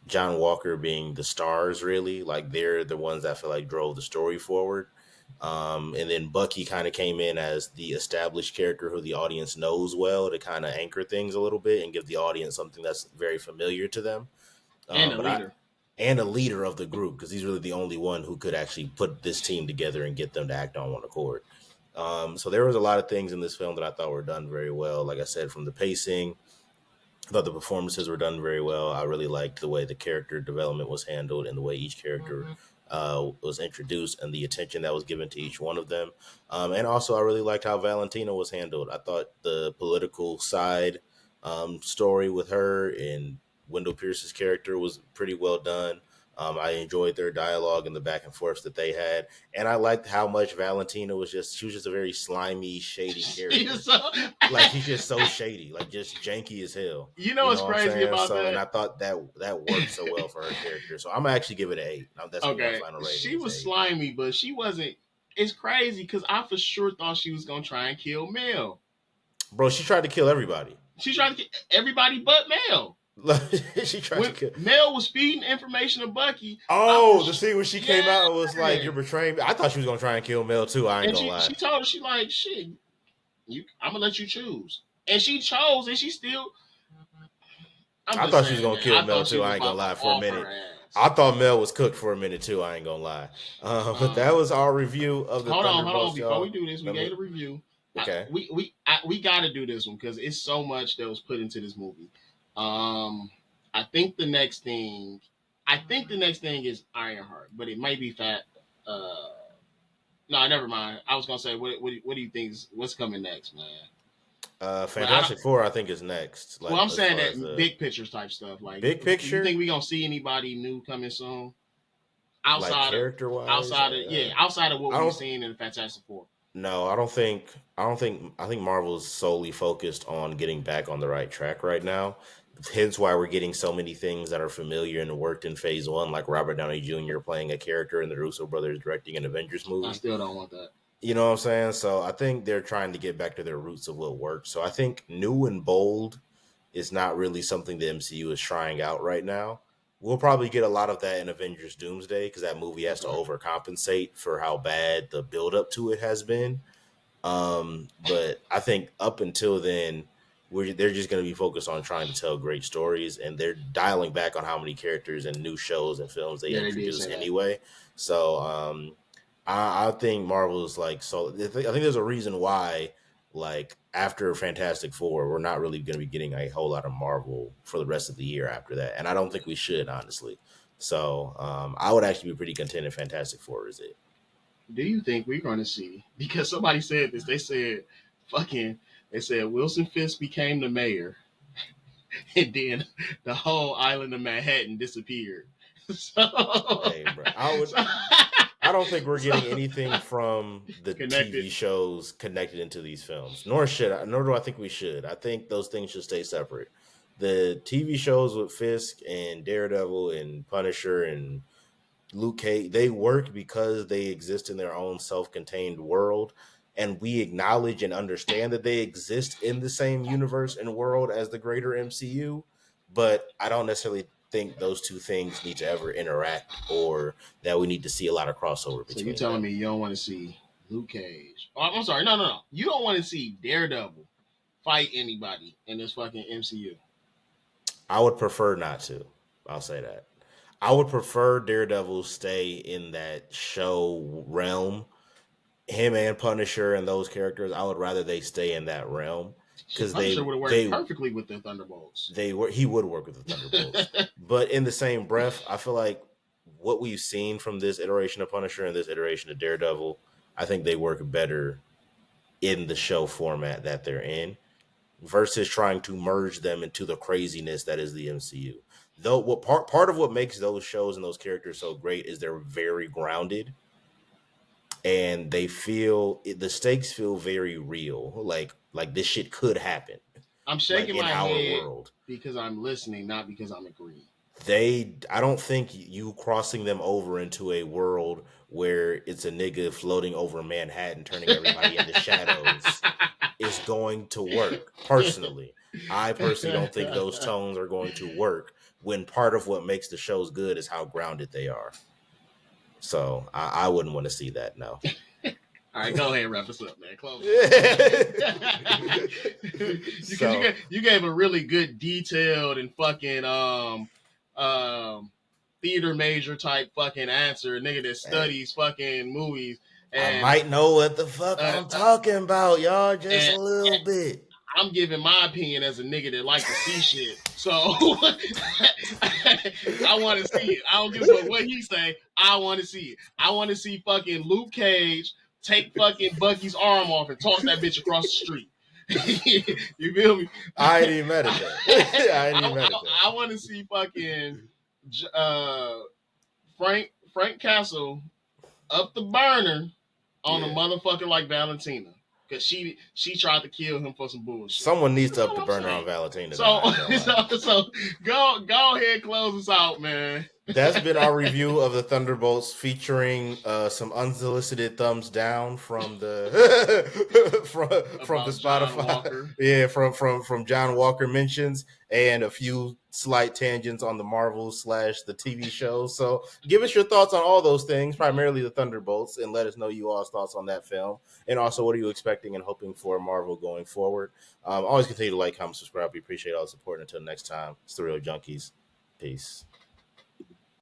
A: John Walker being the stars, really. Like they're the ones that I feel like drove the story forward. And then Bucky kind of came in as the established character who the audience knows well to kind of anchor things a little bit and give the audience something that's very familiar to them.
B: And a
A: But I
B: leader.
A: and a leader of the group because he's really the only one who could actually put this team together and get them to act on one accord. So there was a lot of things in this film that I thought were done very well. Like I said, from the pacing, I thought the performances were done very well. I really liked the way the character development was handled and the way each character was introduced and the attention that was given to each one of them. And also, I really liked how Valentina was handled. I thought the political side story with her and Wendell Pierce's character was pretty well done. I enjoyed their dialogue and the back and forth that they had, and I liked how much Valentina was just—she was just a very slimy, shady character.
B: So,
A: Like she's just so shady, like just janky as hell.
B: you know
A: You
B: what's
A: know what I'm
B: crazy
A: saying?
B: about
A: So, and
B: that?
A: I thought that worked so well for her character. So I'm gonna actually give it an 8. Now, that's gonna be my
B: Okay,
A: final rating
B: she
A: is
B: was
A: 8.
B: slimy, but she wasn't. It's crazy because I for sure thought she was gonna try and kill Mel.
A: Bro, she tried to kill everybody.
B: She tried to kill everybody but Mel.
A: She tried to
B: When
A: kill.
B: Mel was feeding information to Bucky, I for
A: Oh, the scene when she came
B: yeah,
A: out it was like you're betraying me. I thought she was gonna try and kill Mel too. I ain't
B: and
A: gonna
B: she
A: lie.
B: told her she like shit. I'm gonna let you choose, and she chose, and she still. I'm
A: I
B: just
A: thought she was
B: saying,
A: gonna
B: man.
A: kill
B: I
A: Mel
B: thought she
A: too.
B: was
A: I ain't gonna
B: about to
A: lie for a
B: off her
A: minute. I
B: ass.
A: thought Mel was cooked for a minute too. I ain't gonna lie. But that
B: Um,
A: was our review of the
B: hold on.
A: Thunderbolts,
B: Before we
A: y'all.
B: do this, we
A: Let
B: gave
A: me.
B: a review.
A: Okay.
B: We got to do this one because it's so much that was put into this movie. Um, I think the next thing, is Ironheart, but it might be Fat. Uh, no, never mind. I was gonna say, what do you think? What's coming next, man? But I don't.
A: Fantastic Four, I think, is next.
B: Well,
A: Like
B: I'm
A: as
B: saying
A: far as
B: that
A: the
B: big picture type stuff. Like,
A: big
B: you think
A: picture,
B: we gonna see anybody new coming soon?
A: like
B: Outside of
A: character wise,
B: outside of what
A: I
B: we've
A: don't.
B: seen in the Fantastic Four.
A: No, I don't think. I don't think. I think Marvel's solely focused on getting back on the right track right now. Hence why we're getting so many things that are familiar and worked in Phase One, like Robert Downey Jr. playing a character in the Russo brothers directing an Avengers
B: I
A: movie.
B: still don't want that.
A: You know what I'm saying? So I think they're trying to get back to their roots of what works. So I think new and bold is not really something the MCU is trying out right now. we'll probably get a lot of that in Avengers Doomsday because that movie has to
B: Okay.
A: overcompensate for how bad the build up to it has been. But I think up until then, they're just going to be focused on trying to tell great stories, and they're dialing back on how many characters and new shows and films they
B: Yeah, they did
A: introduce
B: say that.
A: anyway. So I think Marvel's like so. I think there's a reason why, like after Fantastic Four, we're not really going to be getting a whole lot of Marvel for the rest of the year after that, and I don't think we should honestly. So I would actually be pretty content if Fantastic Four is it.
B: Do you think we're going to see? Because somebody said this. They said, "Fucking." They said Wilson Fisk became the mayor, and then the whole island of Manhattan disappeared. So,
A: Hey, bro, I would.
B: so,
A: I don't think we're getting
B: so
A: anything from the
B: connected.
A: TV shows connected into these films. Nor should I. Nor do I think we should. I think those things should stay separate. The TV shows with Fisk and Daredevil and Punisher and Luke Cage, they work because they exist in their own self-contained world, and we acknowledge and understand that they exist in the same universe and world as the greater MCU. But I don't necessarily think those two things need to ever interact, or that we need to see a lot of crossover
B: So you
A: between
B: telling
A: them.
B: me you don't want to see Luke Cage? Oh, I'm sorry, no, no, no. You don't want to see Daredevil fight anybody in this fucking MCU.
A: I would prefer not to. I'll say that. I would prefer Daredevil stay in that show realm, him and Punisher and those characters. I would rather they stay in that realm
B: Shit,
A: because
B: Punisher would have worked perfectly with the Thunderbolts.
A: they were he would work with the Thunderbolts. But in the same breath, I feel like what we've seen from this iteration of Punisher and this iteration of Daredevil, I think they work better in the show format that they're in versus trying to merge them into the craziness that is the MCU. Though what part of what makes those shows and those characters so great is they're very grounded, and they feel the stakes feel very real. Like this shit could happen,
B: I'm
A: like
B: shaking
A: in
B: my
A: our
B: head
A: world.
B: because I'm listening, not because I'm agreeing.
A: I don't think you crossing them over into a world where it's a nigga floating over Manhattan turning everybody into shadows is going to work. Personally, I personally don't think those tones are going to work when part of what makes the shows good is how grounded they are. So I wouldn't want to see that. No.
B: All right, go ahead, wrap us up, man. Close us out. Because
A: So
B: you gave a really good, detailed, and fucking theater major type fucking answer, nigga that
A: hey,
B: studies fucking movies,
A: I
B: and
A: might know what the fuck
B: uh,
A: I'm talking about, y'all, just
B: and
A: a little bit.
B: I'm giving my opinion as a nigga that like to see shit. So I want to see it. I don't give a fuck what he say. I want to see it. I want to see fucking Luke Cage take fucking Bucky's arm off and toss that bitch across the street. You feel me?
A: I ain't even mad at that. I ain't even
B: I,
A: mad at that.
B: I want to see fucking uh, Frank Castle up the burner on a
A: Yeah.
B: motherfucker like Valentina. Cause she tried to kill him for some bullshit.
A: Someone needs
B: That's
A: to up
B: all
A: the
B: I'm
A: burner on
B: saying.
A: Valentina, though.
B: So
A: I ain't gonna lie.
B: so go ahead, close us out, man.
A: That's been our review of the Thunderbolts, featuring some unsolicited thumbs down from the from the
B: About John
A: Spotify,
B: Walker.
A: yeah, from John Walker mentions, and a few slight tangents on the Marvel slash the TV shows. So give us your thoughts on all those things, primarily the Thunderbolts, and let us know you all's thoughts on that film, and also what are you expecting and hoping for Marvel going forward. Always continue to like, comment, subscribe. We appreciate all the support. Until next time, it's the Real Junkies. Peace.